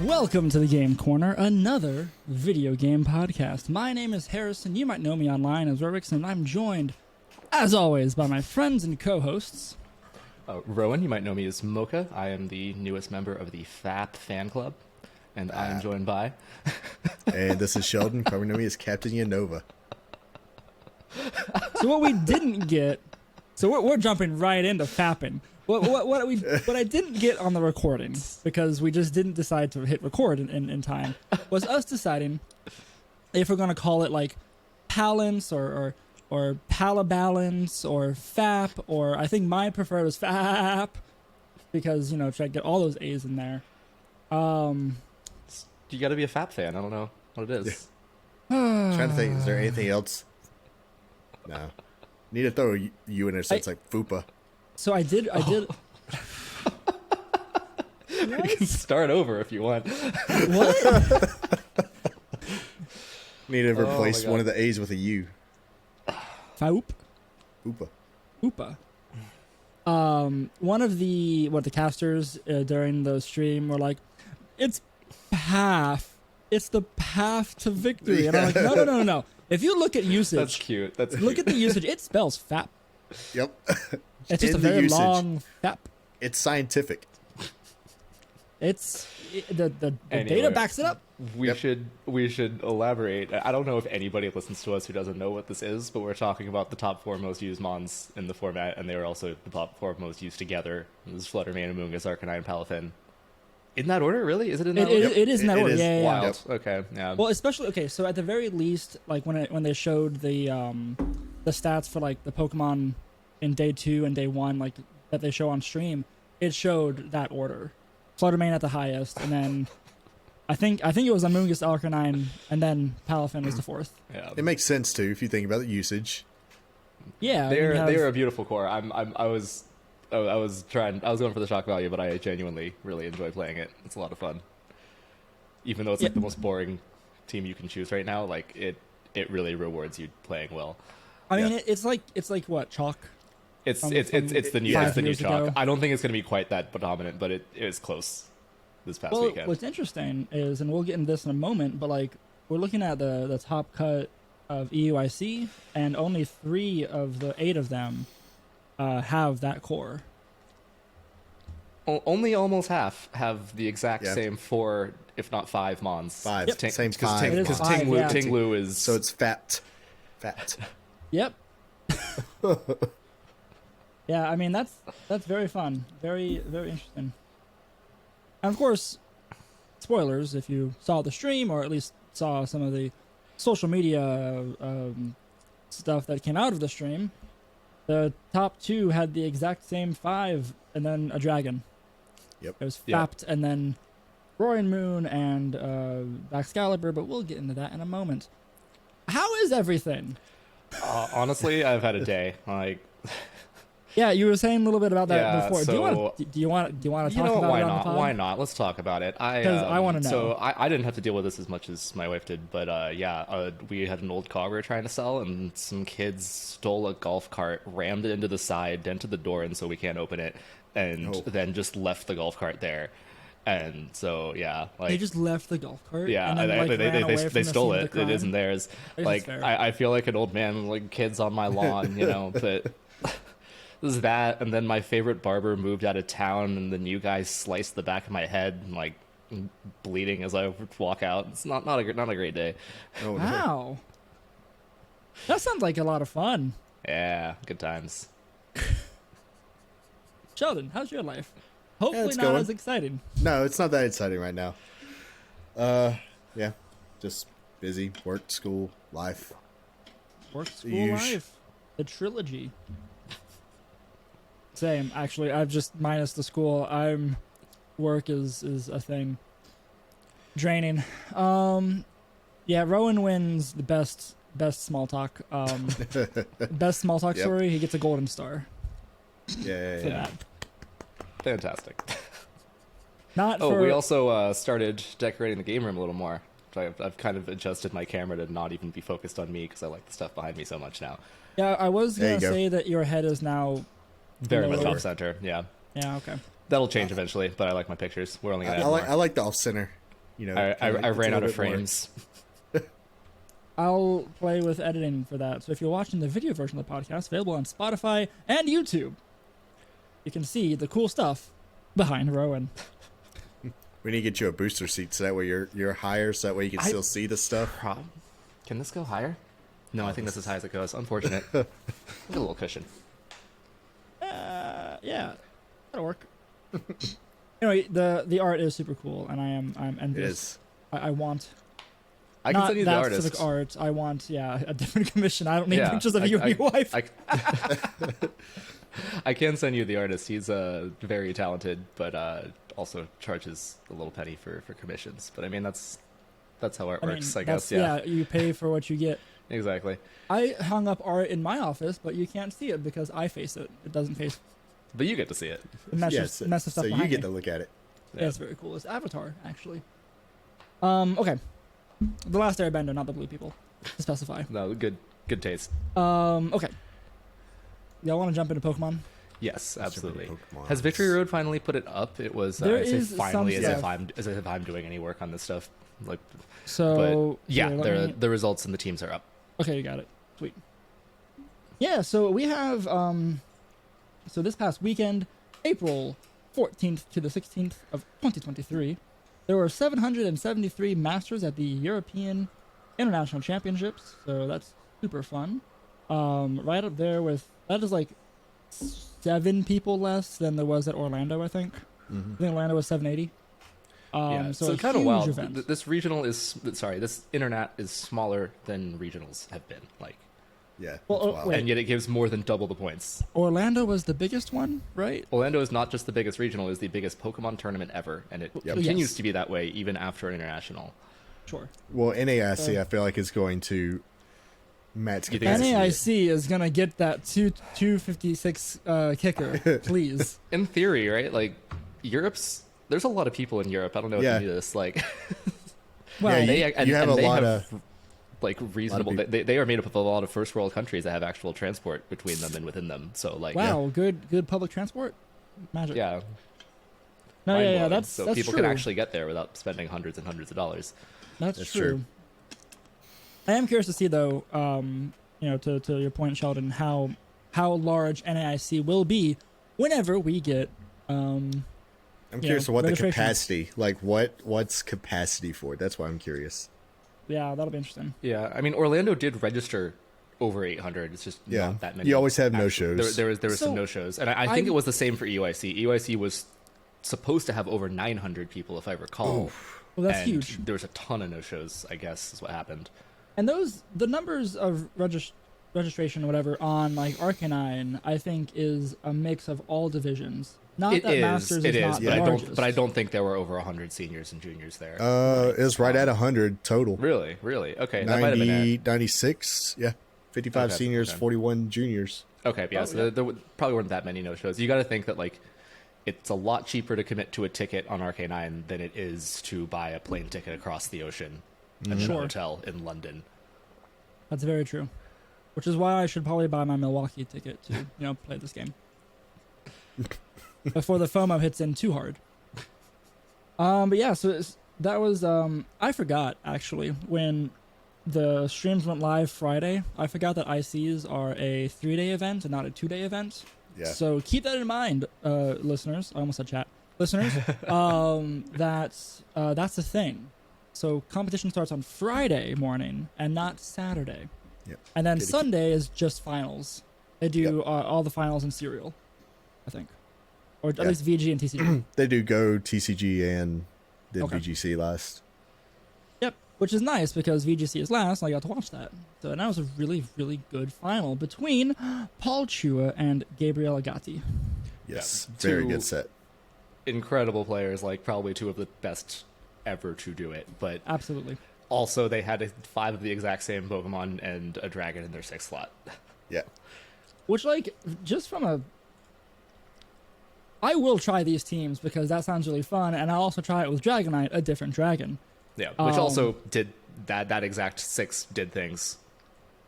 Welcome to the Game Corner, another video game podcast. My name is Harrison. You might know me online as RobKTA, and I'm joined, as always, by my friends and co-hosts. Rowan, you might know me as Mocha. I am the newest member of the FAP fan club, and I am joined by... And this is Sheldon. Probably know me as Captain Yanova. So what we didn't get... So we're jumping right into fapping. What I didn't get on the recording, because we just didn't decide to hit record in time, was us deciding if we're going to call it like Palance or Palabalance or FAP, or I think my preferred was FAP, because, you know, try to get all those A's in there. You gotta be a FAP fan. I don't know what it is. Trying to think, is there anything else? No. Need to throw you in there, so it's like FUPA. So I did. You can start over if you want. What? Need to replace one of the A's with a U. FAUP? FUPA. FUPA. One of the casters during the stream were like, it's PAF. It's the path to victory. And I'm like, no. If you look at usage, That's cute. Look at the usage. It spells FAP. Yep. It's just a very long FAP. It's scientific. It's the Anyway, data backs it up. We should elaborate. I don't know if anybody listens to us who doesn't know what this is, but we're talking about the top 4 most used mons in the format, and they were also the top 4 most used together. This is Fluttermane, Amoonguss, Arcanine, Palafin. In that order, really? Is it in that order? It is in that order. Yeah. Wild. Yep. Okay. Yeah. Well, especially so at the very least, like when they showed the stats for like the Pokemon in day 2 and day 1, like that they show on stream, it showed that order. Fluttermane at the highest, and then I think it was Amoonguss, Arcanine, and then Palafin was the 4th. Yeah. It makes sense too if you think about the usage. Yeah, they're a beautiful core. I was going for the shock value, but I genuinely really enjoy playing it. It's a lot of fun. Even though it's like the most boring team you can choose right now, like it really rewards you playing well. I mean, it's like what, chalk? It's the new chalk. Ago. I don't think it's going to be quite that dominant, but it is close this past weekend. What's interesting is, and we'll get into this in a moment, but like we're looking at the top cut of EUIC, and only 3 of the 8 of them have that core. Only almost half have the exact same 4, if not 5 mons. 5, same 5. Because Tinglu is... So it's fat. Yep. Yeah, I mean, that's very fun. Very, very interesting. And of course, spoilers, if you saw the stream, or at least saw some of the social media stuff that came out of the stream, the top 2 had the exact same 5, and then a dragon. Yep. It was Fapped, and then Roaring Moon and Excalibur, but we'll get into that in a moment. How is everything? Honestly, I've had a day. Like, yeah, you were saying a little bit about that before. So, do you want to talk about why it on not? the pod? Why not? Let's talk about it. Because I want to know. So I didn't have to deal with this as much as my wife did, but we had an old car we were trying to sell, and some kids stole a golf cart, rammed it into the side, dented the door, and so we can't open it, and then just left the golf cart there. And so, like... They just left the golf cart? Yeah, and then, they stole it. It isn't theirs. Like, I feel like an old man, like, kids on my lawn, you know, but... This is that, and then my favorite barber moved out of town, and the new guy sliced the back of my head, and, like, bleeding as I walk out. It's not a great day. Oh, wow. That sounds like a lot of fun. Yeah, good times. Sheldon, how's your life? Hopefully not going. as exciting. No, it's not that exciting right now. Yeah, just busy. Work, school, life. Work, school, life. The trilogy. Same, actually. I've just minus the school. Work is a thing. Draining. Yeah, Rowan wins the best small talk. Best small talk story. He gets a golden star. Yeah. That. Fantastic. We also started decorating the game room a little more. I've kind of adjusted my camera to not even be focused on me because I like the stuff behind me so much now. Yeah, I was going to say that your head is now very much off center. Yeah. Yeah, okay. That'll change eventually, but I like my pictures. We're only gonna I like the off center. You know, I ran out of frames. I'll play with editing for that. So if you're watching the video version of the podcast, available on Spotify and YouTube, you can see the cool stuff behind Rowan. We need to get you a booster seat so that way you're higher, so that way you can still see the stuff. Can this go higher? No, I think that's as high as it goes. Unfortunate. Get a little cushion. Yeah, that'll work. Anyway, the art is super cool, and I'm envious. It is. I want. I can Not send you the that artist. specific art. I want, a different commission. I don't need pictures of you and your wife. I can send you the artist. He's very talented, but also charges a little penny for commissions. But I mean, that's how art works, I guess. Yeah, you pay for what you get. Exactly. I hung up art in my office, but you can't see it because I face it. It doesn't face. But you get to see it. Messes stuff so you behind get me. to look at it. Yeah, it's very cool. It's Avatar, actually. Okay. The Last Airbender, not the blue people, to specify. No, good taste. Okay. Y'all want to jump into Pokemon? Yes, absolutely. Pokemon. Has Victory Road finally put it up? It was There I say is finally some as if I'm doing any work on this stuff. Like, So but yeah, here, the results and the teams are up. Okay, you got it. Sweet. Yeah, so we have so this past weekend, April 14th to the 16th of 2023, there were 773 Masters at the European International Championships, so that's super fun. Right up there with, that is like 7 people less than there was at Orlando, I think. Mm-hmm. I think Orlando was 780. So it's kind of wild. Event. This internet is smaller than regionals have been. Like, Yeah. Well, that's wild. wait. and yet it gives more than double the points. Orlando was the biggest one, right? Orlando is not just the biggest regional; it is the biggest Pokemon tournament ever, and it continues Yes. to be that way even after international. Sure. Well, NAIC, I feel like is going to match You think it's- capacity. NAIC is gonna get that 256 kicker, please. In theory, right? Like, there's a lot of people in Europe. I don't know if Yeah. you knew this. Like, Well, you have a lot of like reasonable. They are made up of a lot of first world countries that have actual transport between them and within them. So like, wow, good public transport, magic. yeah. No, Mind-blowing. yeah, that's so that's people true. can actually get there without spending hundreds and hundreds of dollars. That's That's true. true. I am curious to see though, to your point, Sheldon, how large NAIC will be whenever we get I'm curious what the registration. capacity, like what's capacity for? That's why I'm curious. Yeah, that'll be interesting. Yeah, I mean Orlando did register over 800. It's just not that many. You always have no-shows. There was So, some no-shows, and I think it was the same for EUIC. EUIC was supposed to have over 900 people, if I recall. Well, that's and huge. There was a ton of no-shows, I guess, is what happened. And the numbers of registration or whatever on like Arcanine, I think is a mix of all divisions. Not It that is, Masters it is is, not but the I largest. don't think there were over 100 seniors and juniors there. It was right at 100 total. Really? Okay, that might have been it. 96, yeah. 55 Okay, seniors, okay. 41 juniors. Okay, yeah, so there probably weren't that many no-shows. You got to think that, like, it's a lot cheaper to commit to a ticket on Arcanine than it is to buy a plane ticket across the ocean and then a hotel in London. That's very true. Which is why I should probably buy my Milwaukee ticket to, play this game. Before the FOMO hits in too hard. But yeah, so that was, I forgot, actually, when the streams went live Friday, I forgot that ICs are a 3-day event and not a 2-day event. Yeah. So keep that in mind, listeners. I almost said chat. Listeners, that's the thing. So competition starts on Friday morning and not Saturday. Yep. And then Sunday is just finals. They do Yep. all the finals in serial, I think. Or at least VG and TCG. They do go TCG and then Okay. VGC last. Yep, which is nice because VGC is last, and I got to watch that. So that was a really, really good final between Paul Chua and Gabriel Agati. Yes, Yeah. very Two- good set. Incredible players, like probably two of the best ever to do it, but Absolutely. also they had 5 of the exact same Pokemon and a dragon in their 6th slot. Yeah. Which, like, just from a... I will try these teams because that sounds really fun, and I'll also try it with Dragonite, a different dragon. Yeah, which also did that exact 6 did things.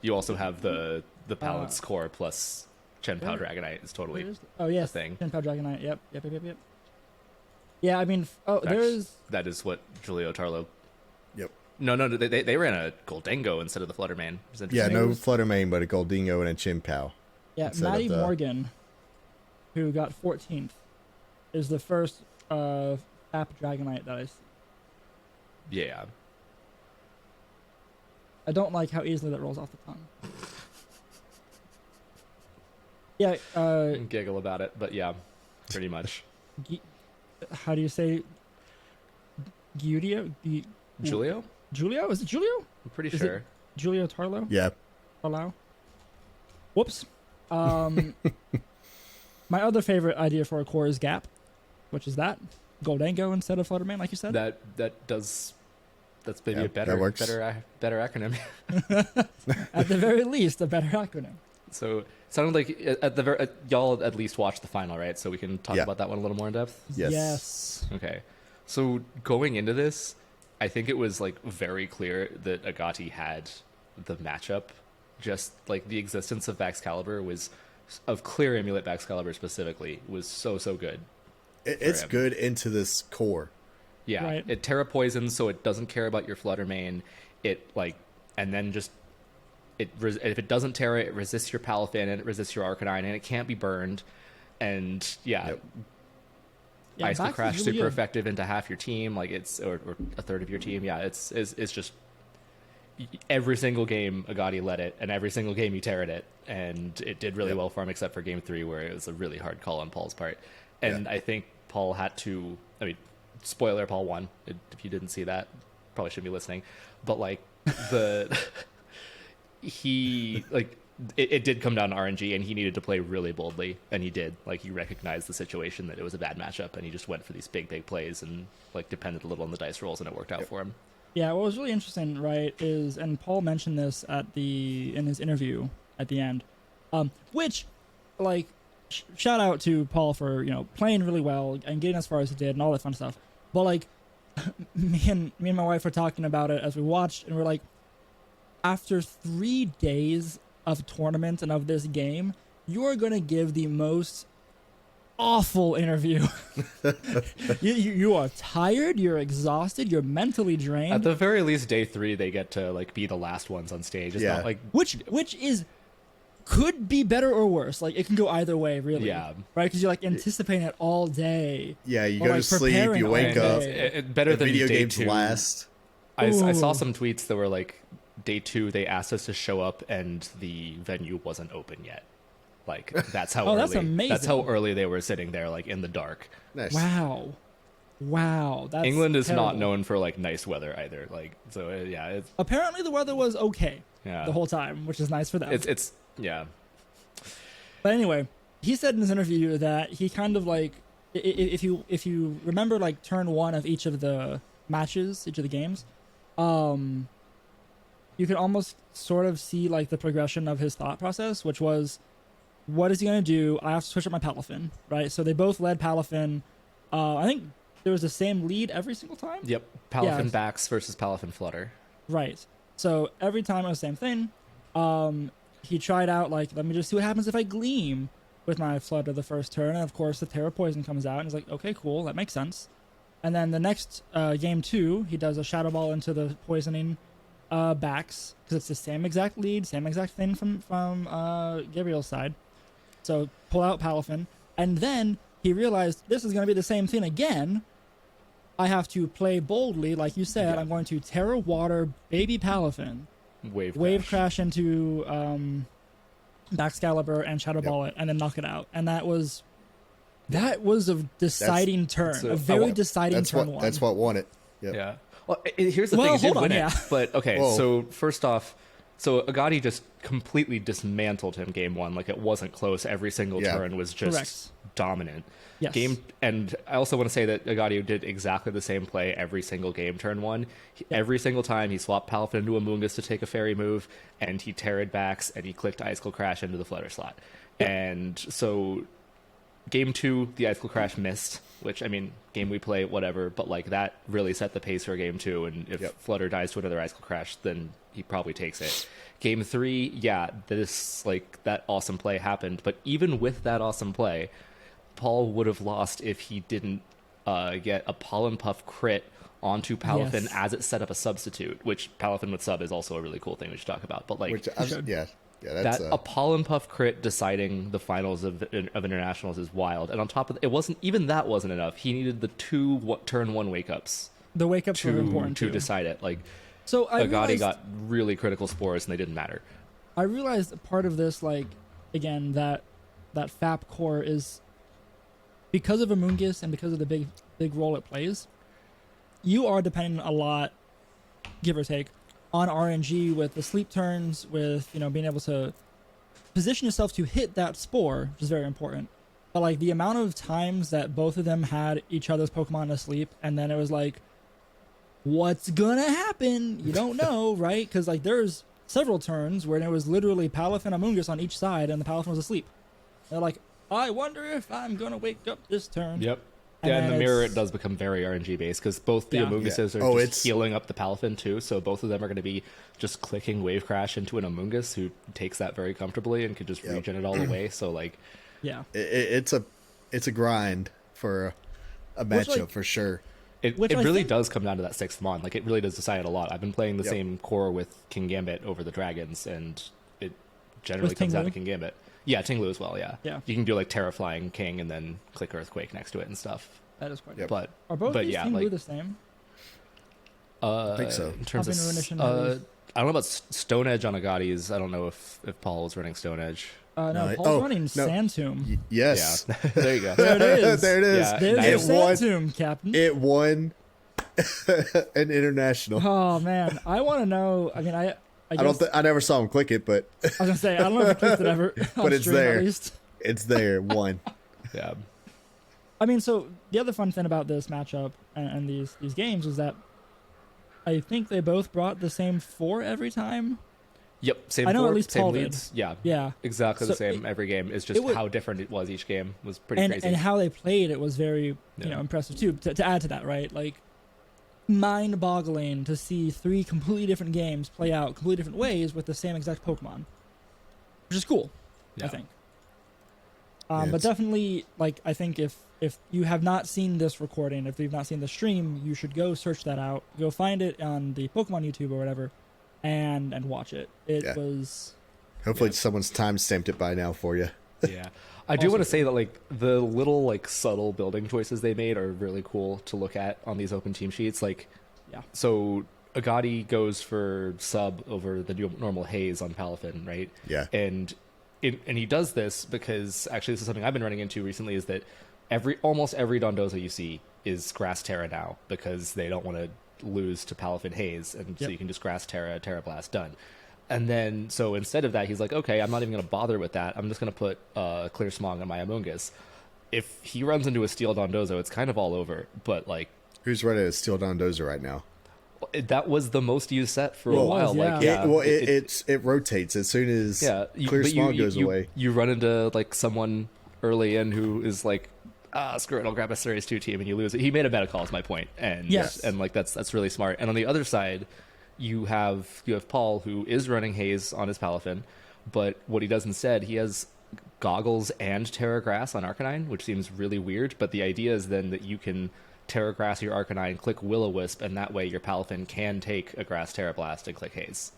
You also have the Palance core plus Chen Pao Dragonite is totally Oh, yes. thing. Chen Pao Dragonite, yep. Yeah, I mean, that is what Julio Tarlo. Yep. No, they ran a Goldango instead of the Fluttermane. Yeah, no Fluttermane, but a Goldingo and a Chimpow. Yeah, Matty Morgan, who got 14th, is the first App Dragonite that I see. Yeah. I don't like how easily that rolls off the tongue. Yeah. Giggle about it, but yeah, pretty much. How do you say Julio? Julio? Julio? Is it Julio? I'm pretty Is sure. it Julio Tarlo? Yeah. Tarlo? Whoops. My other favorite idea for a core is Gap, which is that. Goldango instead of Fluttermane, like you said. That's maybe a better acronym. At the very least, a better acronym. So it sounded like y'all at least watched the final, right? So we can talk about that one a little more in depth. Yes. Okay. So going into this, I think it was like very clear that Agati had the matchup. Just like the existence of Baxcalibur of clear Amulet Baxcalibur specifically, was so good. It's good into this core. Yeah, right. It Terra Poisons, so it doesn't care about your Fluttermane. If it doesn't Terra, it resists your Palafin and it resists your Arcanine, and it can't be burned. And Ice can crash super effective into half your team, like or a third of your team. Yeah, it's just every single game Agati led it, and every single game you Terra'd it, and it did really well for him, except for game 3 where it was a really hard call on Paul's part. And I think Paul had to. I mean, spoiler: Paul won. If you didn't see that, probably shouldn't be listening. But like it did come down to RNG, and he needed to play really boldly, and he did. Like, he recognized the situation that it was a bad matchup, and he just went for these big plays and like depended a little on the dice rolls, and it worked out for him. Yeah, what was really interesting, right, is, and Paul mentioned this in his interview at the end, which, like, shout out to Paul for, playing really well and getting as far as he did and all that fun stuff. But like, me and my wife were talking about it as we watched, and we're like, after 3 days of tournament and of this game, you are going to give the most awful interview. you are tired, you're exhausted, you're mentally drained. At the very least, day 3 they get to like be the last ones on stage. It's not like which could be better or worse. Like, it can go either way, really. Yeah. Right? Because you're like anticipating it all day. Yeah, you go to sleep, you wake up. Better than video day games 2. last. I saw some tweets that were like, day 2 they asked us to show up and the venue wasn't open yet. Like, that's how early. That's amazing. That's how early they were sitting there, like in the dark. Nice. Wow. That's England is terrible. not known for like nice weather either. Like, so it's, apparently the weather was okay. Yeah. The whole time, which is nice for them. It's yeah. But anyway, he said in his interview that he kind of like, if you remember like turn 1 of each of the matches, each of the games, you can almost sort of see like the progression of his thought process, which was, what is he going to do? I have to switch up my Palafin, right? So they both led Palafin. I think there was the same lead every single time. Yep. Palafin backs versus Palafin flutter. Right. So every time it was the same thing. He tried out, like, let me just see what happens if I Gleam with my Flutter the first turn. And of course, the Terra Poison comes out, and he's like, okay, cool, that makes sense. And then the next game 2, he does a Shadow Ball into the Poisoning backs, because it's the same exact lead, same exact thing from Gabriel's side. So pull out Palafin. And then he realized this is going to be the same thing again. I have to play boldly, like you said. Yeah. I'm going to Terra Water Baby Palafin. Wave crash into Baxcalibur and Shadow Ball it, and then knock it out. And that was a deciding turn. A very deciding turn. That's what won it. Yep. Yeah. Well, here's the thing. He did win it. But okay, so first off, Agati just completely dismantled him game 1. Like, it wasn't close. Every single turn was just dominant. Yes. And I also want to say that Agati did exactly the same play every single game turn 1. Every single time he swapped Palafin into Amoonguss to take a fairy move, and he Terra'd backs, and he clicked Icicle Crash into the Flutter slot. Yep. And so game 2, the Icicle Crash missed, which, I mean, game we play, whatever, but like, that really set the pace for game 2, and if Flutter dies to another Icicle Crash, then he probably takes it. Game 3, that awesome play happened, but even with that awesome play, Paul would have lost if he didn't get a Pollen Puff crit onto Palafin Yes. as it set up a substitute, which Palafin with sub is also a really cool thing we should talk about. But like, that's a Pollen Puff crit deciding the finals of internationals is wild. And on top of it, wasn't enough. He needed the turn one wake ups. The wake ups were important to too. decide it. Like, so Agadi got really critical spores and they didn't matter. I realized part of this, like, again, that FAP core is because of Amoonguss and because of the big role it plays. You are dependent a lot, give or take, on RNG with the sleep turns, with being able to position yourself to hit that spore, which is very important. But like the amount of times that both of them had each other's Pokemon asleep, and then it was like, what's gonna happen? You don't know, right? Because like there's several turns where it was literally Palafin and Amoonguss on each side, and the Palafin was asleep. They're like, I wonder if I'm gonna wake up this turn. Yep. Yeah, in the mirror it does become very RNG based because both the Amoongusses are just healing up the Palafin too, so both of them are going to be just clicking Wave Crash into an Amoonguss who takes that very comfortably and can just regen it all away. So like, it's a grind for a matchup for sure. It really does come down to that 6th Mon. Like, it really does decide a lot. I've been playing the same core with King Gambit over the Dragons, and it generally comes down to King Gambit. Yeah, Tinglu as well, yeah. You can do, like, Terra Flying King and then click Earthquake next to it and stuff. That is quite good. But are both these Tinglu the same? I think so. In terms of... I don't know about Stone Edge on Agadi's. I don't know if Paul was running Stone Edge. No, Paul's running Sand Tomb. Yes. Yeah. There you go. There it is. There it is. Yeah, There's Sand Tomb, Captain. It won an international. Oh, man. I want to know. I mean, I guess, I never saw him click it, but I was going to say, I don't know if he clicked it ever. But it's there. At least. It's there. One. Yeah. I mean, so the other fun thing about this matchup and these games is that I think they both brought the same 4 every time. Yep, same I know 4, at least same Paul leads. did. Yeah, Yeah. exactly the same every game. It's just how different it was each game was pretty crazy. And how they played it was very impressive too. To add to that, right? Like, mind-boggling to see 3 completely different games play out completely different ways with the same exact Pokemon, which is cool. I think. But definitely, like, I think if you have not seen this recording, if you've not seen the stream, you should go search that out. Go find it on the Pokemon YouTube or whatever, and watch it. It was. Hopefully, someone's time stamped it by now for you. Yeah, I do want to say that like the little like subtle building choices they made are really cool to look at on these open team sheets. Like, so Agadi goes for sub over the normal haze on Palafin, right? Yeah, and he does this because actually this is something I've been running into recently, is that almost every Dondozo you see is Grass Terra now because they don't want to lose to Palafin Haze, and so you can just Grass Terra, Terra Blast, done. And then so instead of that, he's like, okay, I'm not even going to bother with that. I'm just going to put Clear Smog on my Amoonguss. If he runs into a Steel Dondozo, it's kind of all over. But like, who's running a Steel Dondozo right now? That was the most used set for a while. Like, it rotates as soon as Clear Smog goes away. You run into like someone early in who is like, screw it, I'll grab a Series 2 team, and you lose it. He made a better call, is my point. And and like that's really smart. And on the other side, you have Paul, who is running Haze on his Palafin, but what he does instead, he has Goggles and Terra Grass on Arcanine, which seems really weird, but the idea is then that you can Terra Grass your Arcanine, click Will-O-Wisp, and that way your Palafin can take a Grass Terra Blast and click Haze.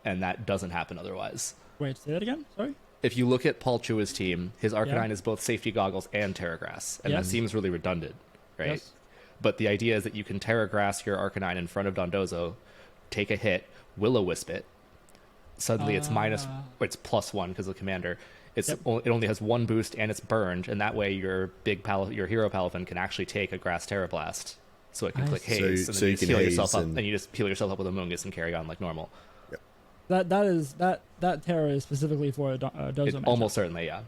And that doesn't happen otherwise. Wait, say that again? Sorry? If you look at Paul Chua's team, his Arcanine is both Safety Goggles and Terra Grass, and that seems really redundant, right? Yes. But the idea is that you can Terra Grass your Arcanine in front of Dondozo, take a hit, Will-O-Wisp it. Suddenly it's +1 because of the commander. It only has 1 boost and it's burned, and that way your hero Palafin can actually take a Grass Terra Blast, so it can click Haze, and then you just heal yourself up, and you just heal yourself up with Amoonguss and carry on like normal. Yep. That Terra is specifically for a Dozo matchup. Almost certainly, yeah.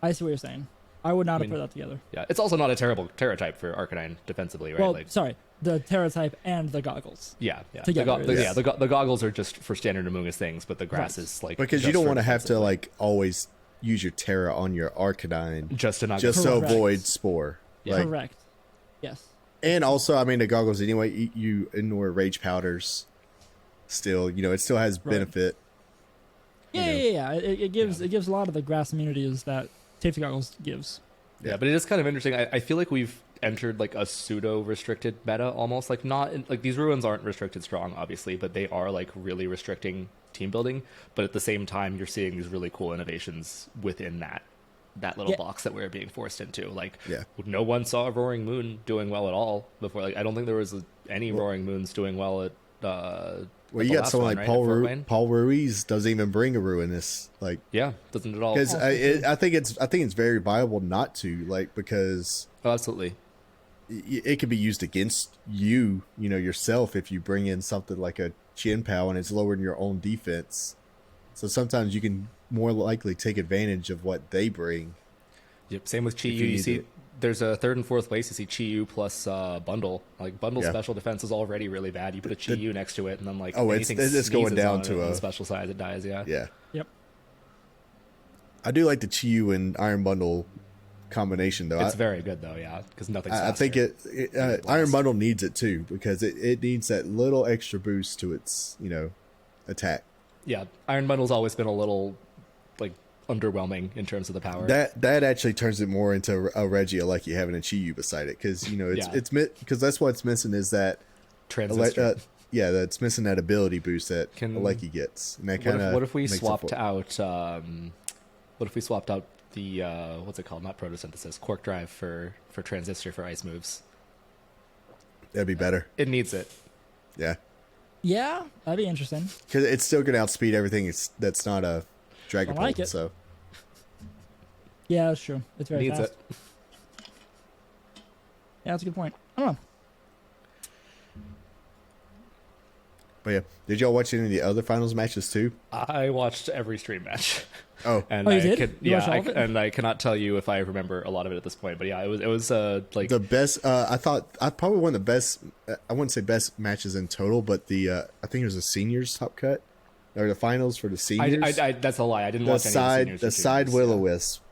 I see what you're saying. I would not have put that together. Yeah, it's also not a terrible Terra type for Arcanine defensively, right? Well, sorry, the Terra type and the Goggles. Yeah. Together, the Goggles are just for standard Amoonguss things, but the Grass is like because you don't want to have to like always use your Terra on your Arcanine just to avoid Spore. Yeah. Correct. Yes. And also, I mean, the Goggles anyway. You ignore Rage Powders. Still, it still has benefit. Yeah. It gives a lot of the Grass immunities that Safety Goggles gives. Yeah, but it is kind of interesting. I feel like we've entered like a pseudo restricted meta almost, like not like these ruins aren't restricted strong obviously, but they are like really restricting team building, but at the same time you're seeing these really cool innovations within that little box that we're being forced into. Like no one saw a Roaring Moon doing well at all before. Like I don't think there was any Roaring Moons doing well at well, you got someone like Paul Ruiz doesn't even bring a ruinous, like doesn't at all, because I think it's very viable not to, like, because absolutely it could be used against you know yourself if you bring in something like a Chin Pao and it's lowering your own defense, so sometimes you can more likely take advantage of what they bring. Yep, same with Chi Yu. You see there's a third and fourth place, you see Chi Yu plus bundle. Like bundle special defense is already really bad. You put a Chi Yu next to it, and then like it's going down to on the special side, it dies. Yeah. Yep. I do like the Chi Yu and Iron Bundle combination though. It's very good though, because nothing's I think Iron Bundle needs it too, because it needs that little extra boost to its attack. Yeah, Iron Bundle's always been a little like underwhelming in terms of the power. That actually turns it more into a Regia, like you having a Chi Yu beside it, because it's because that's what's missing is that transistor. That's missing that ability boost that Aleki gets. And that kind of what if we swapped out the what's it called? Not photosynthesis, quark drive for transistor for ice moves. That'd be better. It needs it. Yeah, that'd be interesting. Because it's still gonna outspeed everything. That's not a Dragon Ball. So yeah, that's true. It's very needs fast. It. Yeah, that's a good point. I don't know. But yeah, did y'all watch any of the other finals matches too? I watched every stream match. Oh, and you did? And I cannot tell you if I remember a lot of it at this point. But yeah, it was like the best. I probably one of the best. I wouldn't say best matches in total, but I think it was the seniors top cut or the finals for the seniors. That's a lie. I didn't watch any of the side Will-O-Wisp.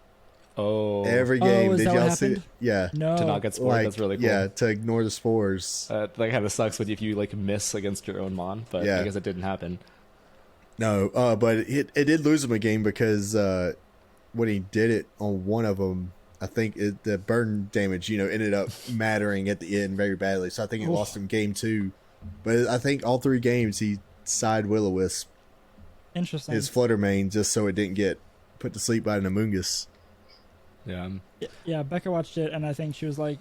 Oh, every game. Did y'all see it? Yeah. No. To not get spored, that's really cool. Yeah, to ignore the spores. That kind of sucks if you like miss against your own mon, but I guess it didn't happen. No, but it did lose him a game because when he did it on one of them, I think the burn damage, ended up mattering at the end very badly. So I think he lost him game 2. But I think all 3 games he side Will-O-Wisp. Interesting. His Flutter Mane just so it didn't get put to sleep by an Amoongus. Yeah, Becca watched it, and I think she was like,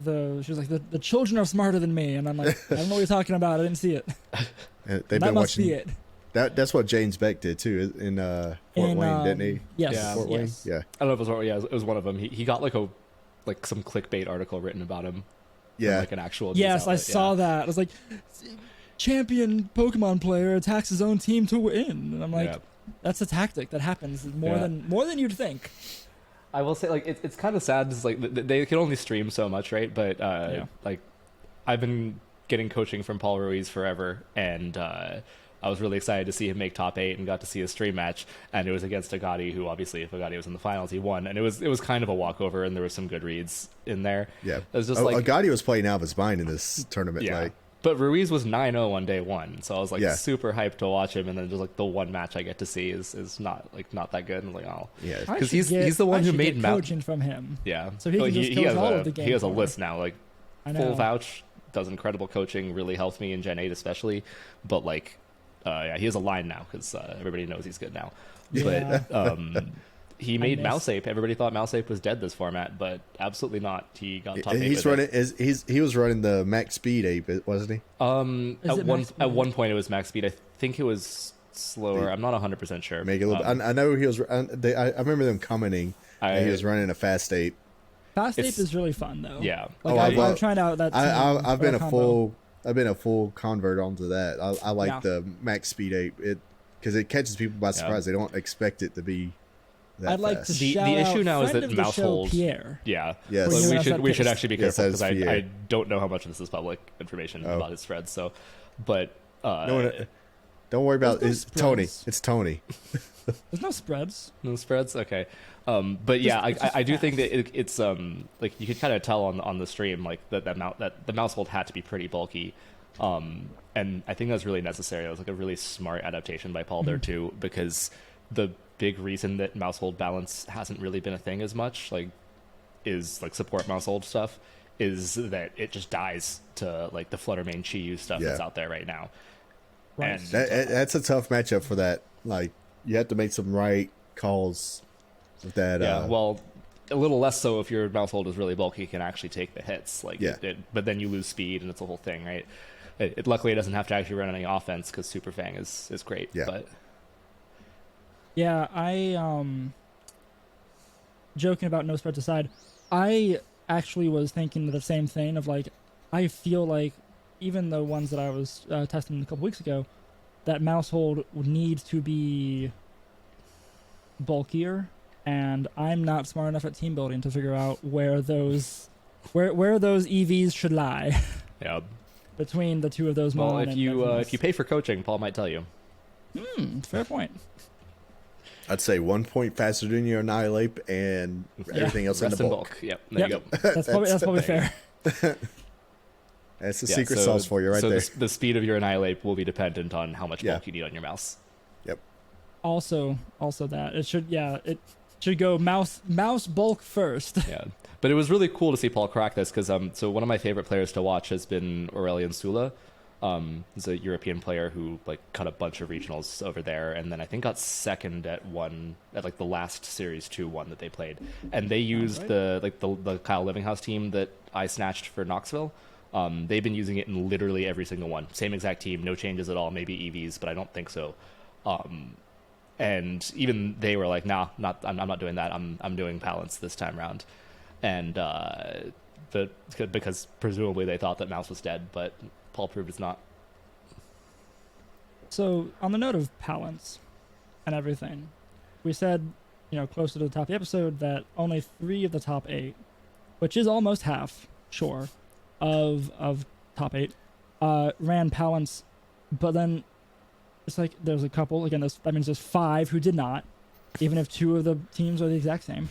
the children are smarter than me, and I'm like, I don't know what you're talking about. I didn't see it. They've been that must watching be it. That's what James Beck did too in Fort Wayne, didn't he? Yes. Fort Wayne. Yeah. I don't know if it was it was one of them. He got like some clickbait article written about him. Yeah. Like an actual. Yes, I saw that. I was like, champion Pokemon player attacks his own team to win, and I'm like, that's a tactic that happens more than you'd think. I will say, like, it's kind of sad. It's like they can only stream so much, right? But like, I've been getting coaching from Paul Ruiz forever, and I was really excited to see him make top 8 and got to see his stream match, and it was against Agati, who obviously, if Agati was in the finals, he won, and it was kind of a walkover, and there was some good reads in there. Yeah, it was just like Agati was playing out of his mind in this tournament. Yeah. Like, but Ruiz was 9-0 on day 1, so I was like super hyped to watch him, and then just like the one match I get to see is not that good. And I'm like, because he's the one who made coaching from him. Yeah, so he has all of the game. He has a list now. Like full vouch does incredible coaching, really helped me in Gen 8 especially. But like, he has a line now because everybody knows he's good now. Yeah. But he made Mouse Ape. Everybody thought Mouse Ape was dead this format, but absolutely not. He got top 8. He was running the max speed Ape, wasn't he? At one point it was max speed. I think it was slower. I'm not 100% sure. I know he was. I remember them commenting. He was running a fast Ape. Fast Ape is really fun though. Yeah. Like, I've tried out that. I've been a full convert onto that. I like the max speed Ape. Because it catches people by surprise. They don't expect it to be. I'd like fast. to shout the issue out now is friend that of the mouse show, holes. Pierre. Yeah. Yes. We should actually be careful because I don't know how much of this is public information about his threads. So, but don't worry about it. It's Tony. It's Tony. There's no spreads. No spreads. Okay. But yeah, I do think that it's like you could kind of tell on the stream like that the mouse hold had to be pretty bulky. And I think that's really necessary. That was like a really smart adaptation by Paul there too, because the big reason that mouse hold balance hasn't really been a thing as much, like is like support mouse hold stuff is that it just dies to like the Fluttermane Chi-Yu stuff that's out there right now. Right. And That's a tough matchup for that. Like, you have to make some right calls with that. yeah, well, a little less so if your mouse hold is really bulky, you can actually take the hits. Like, but then you lose speed, and it's a whole thing, right? Luckily, it doesn't have to actually run any offense because Super Fang is great. Yeah. But yeah, joking about no spreads aside, I actually was thinking the same thing of like, I feel like even the ones that I was testing a couple weeks ago, that mouse hold needs to be bulkier, and I'm not smart enough at team building to figure out where those EVs should lie. Yeah. Between the two of those. Well, if you pay for coaching, Paul might tell you. Fair point. I'd say 1 point faster than your Annihilate and everything else in the bulk. Yep. There you go. That's probably fair. That's the secret sauce for you right there. The speed of your Annihilate will be dependent on how much bulk you need on your mouse. Yep. Also that it should go mouse bulk first. Yeah. But it was really cool to see Paul crack this because so one of my favorite players to watch has been Aurelian Sula. He's a European player who like cut a bunch of regionals over there, and then I think got second at like the last Series 2 one that they played. And they used the Kyle Livinghouse team that I snatched for Knoxville. They've been using it in literally every single one. Same exact team, no changes at all. Maybe EVs, but I don't think so. And even they were like, "Nah, I'm not doing that. I'm doing Palance this time around." And because presumably they thought that mouse was dead, but Paul proved it's not. So on the note of Palance and everything, we said, closer to the top of the episode, that only 3 of the top 8, which is almost half, sure, of top 8, ran Palance, but then it's like there's a couple, again, that means there's 5 who did not, even if 2 of the teams are the exact same.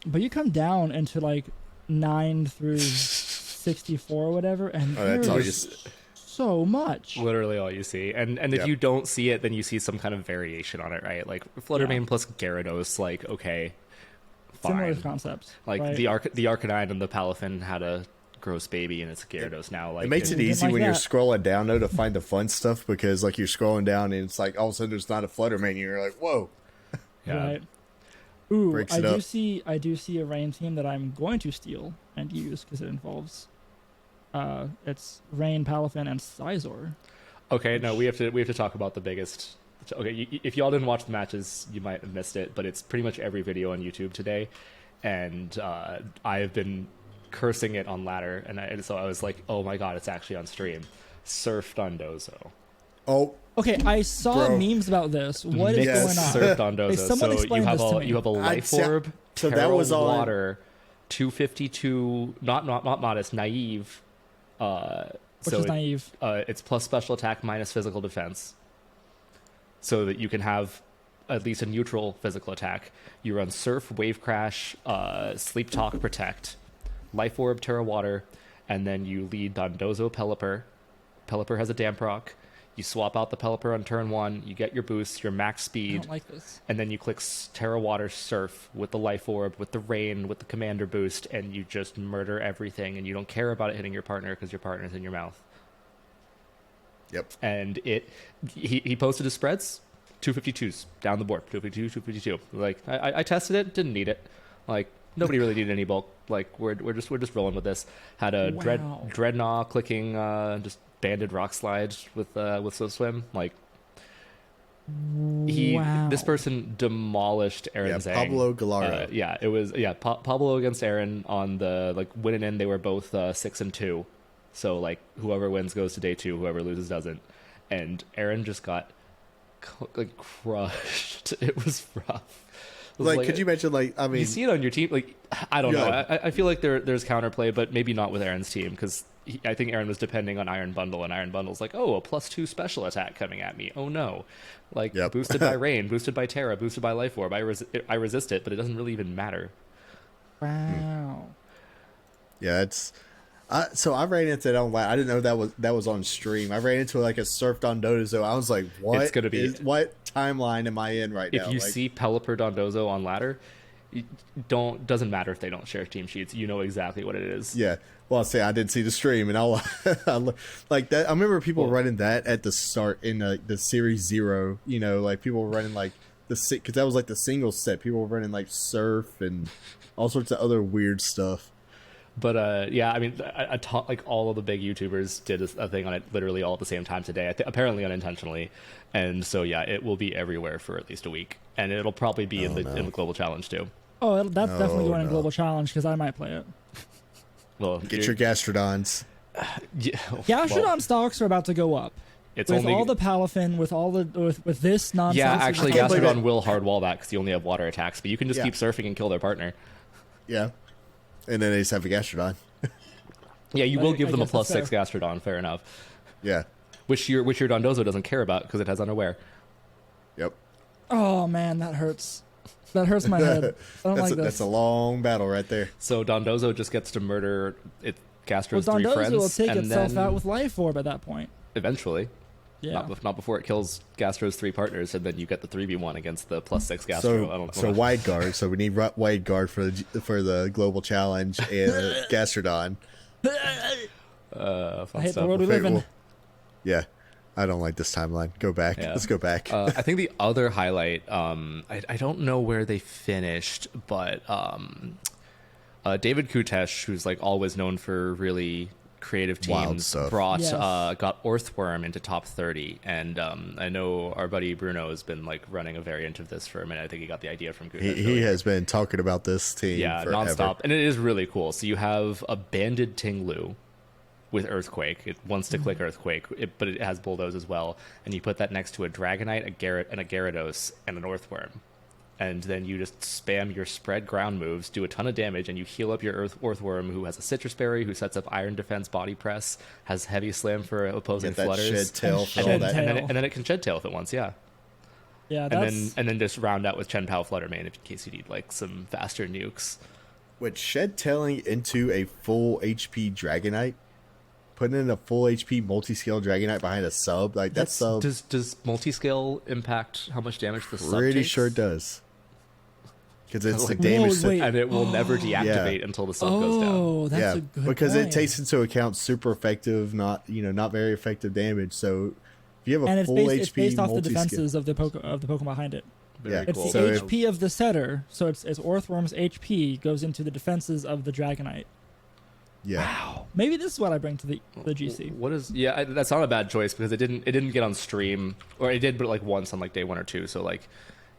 But you come down into like 9 through 64 or whatever, and there's so much. Literally all you see. And if you don't see it, then you see some kind of variation on it, right? Like Fluttermane plus Gyarados, like, okay, fine. Similar concepts. Like right? the Arcanine and the Palafin had a gross baby, and it's a Gyarados now. Like, it makes it easy when you're scrolling down though to find the fun stuff, because like you're scrolling down and it's like all of a sudden there's not a Fluttermane, and you're like, whoa. Yeah. Right. Ooh, I do see a rain team that I'm going to steal and use because it involves it's Rain, Palafin, and Scizor. Okay, no, we have to talk about the biggest. Okay, if y'all didn't watch the matches, you might have missed it, but it's pretty much every video on YouTube today, and I have been cursing it on ladder, and so I was like, oh my god, it's actually on stream. Surf Dondozo. Oh. Okay, I saw memes about this. What is going on? Surf Dondozo. Someone explain this to me. You have a Life Orb, so that was Water, 252, not modest, naive. Which is naive? It's plus special attack minus physical defense, so that you can have at least a neutral physical attack. You run Surf, Wave Crash, Sleep Talk, Protect, Life Orb, Terra Water, and then you lead Dondozo Pelipper. Pelipper has a Damp Rock. You swap out the Pelipper on turn 1, you get your boost, your max speed. I don't like this. And then you click Terra Water Surf with the Life Orb, with the Rain, with the Commander boost, and you just murder everything, and you don't care about it hitting your partner because your partner's in your mouth. Yep. And he posted his spreads, 252s down the board, 252, 252. Like, I tested it, didn't need it. Like, nobody really needed any bulk. Like, we're just rolling with this. Had a Dreadnought clicking just banded Rock Slide with Swift Swim. Like, this person demolished Aaron Zhang. Pablo Gallardo. It was Pablo against Aaron on the like winning in. They were both 6-2, so like whoever wins goes to day 2, whoever loses doesn't. And Aaron just got like crushed. It was rough. Like, could you imagine? Like, I mean, you see it on your team. Like, I don't know. I feel like there's counterplay, but maybe not with Aaron's team, because I think Aaron was depending on Iron Bundle, and Iron Bundle's like, oh, a +2 special attack coming at me. Oh no, like boosted by Rain, boosted by Terra, boosted by Life Orb. I resist it, but it doesn't really even matter. Wow. Yeah, it's. So I ran into that online. I didn't know that was on stream. I ran into like a Surf Dondozo. I was like, what? It's gonna be what timeline am I in right now? If you see Pelipper Dondozo on ladder, doesn't matter if they don't share team sheets. You know exactly what it is. Yeah. Well, I'll say I did see the stream, and like that. I remember people running that at the start in the Series 0. You know, like people were running like because that was like the single set. People were running like Surf and all sorts of other weird stuff. But yeah, I mean, like all of the big YouTubers did a thing on it literally all at the same time today, apparently unintentionally, and so yeah, it will be everywhere for at least a week, and it'll probably be in the global challenge too. Oh, that's definitely going in global challenge because I might play it. Well, get your Gastrodons. Gastrodon stocks are about to go up. It's with only all the Palafin, with all the with this nonsense. Yeah, actually, Gastrodon will hardwall that because you only have water attacks, but you can just keep surfing and kill their partner. Yeah. And then they just have a Gastrodon. Yeah, you will give them a +6 Gastrodon, fair enough. Yeah. Which your Dondozo doesn't care about because it has underwear. Yep. Oh man, that hurts. That hurts my head. I don't like this. That's a long battle right there. So Dondozo just gets to murder Gastro's 3 friends. Dondozo will take itself out with Life Orb at that point. Eventually. Yeah. Not before it kills Gastro's 3 partners, and then you get the 3v1 against the +6 Gastro. So wide guard. So we need wide guard for the global challenge and Gastrodon. I hate the world we live in. Yeah, I don't like this timeline. Go back. Yeah. Let's go back. I think the other highlight. I don't know where they finished, but David Kutesh, who's like always known for really creative teams, got Orthworm into top 30, and I know our buddy Bruno has been like running a variant of this for a minute. I think he got the idea from Kutesh. He has been talking about this team forever. Nonstop, and it is really cool. So you have a banded Tinglu with Earthquake. It wants to click Earthquake, but it has Bulldoze as well, and you put that next to a Dragonite, a Garrett, and a Gyarados, and an Orthworm. And then you just spam your spread ground moves, do a ton of damage, and you heal up your Orthworm, who has a Citrus Berry, who sets up Iron Defense, Body Press, has Heavy Slam for opposing flutters, Shed Tail, and then it can Shed Tail if it wants, yeah. Yeah, and then just round out with Chen Pao Flutter Mane in case you need like some faster nukes. With Shed Tailing into a full HP Dragonite, putting in a full HP multi-scale Dragonite behind a sub, like that sub. Does multi-scale impact how much damage the sub takes? Pretty sure it does. Because it's the damage, and it will never deactivate until the sub goes down. Oh, that's a good because point. it takes into account super effective, not very effective damage. So if you have a full HP, it's based off the defenses of the Pokemon behind it. Very it's cool. the HP of the setter, so it's Orthworm's HP goes into the defenses of the Dragonite. Yeah. Wow. Maybe this is what I bring to the GC. What is? Yeah, that's not a bad choice because it didn't get on stream, or it did, but like once on like day 1 or 2. So like.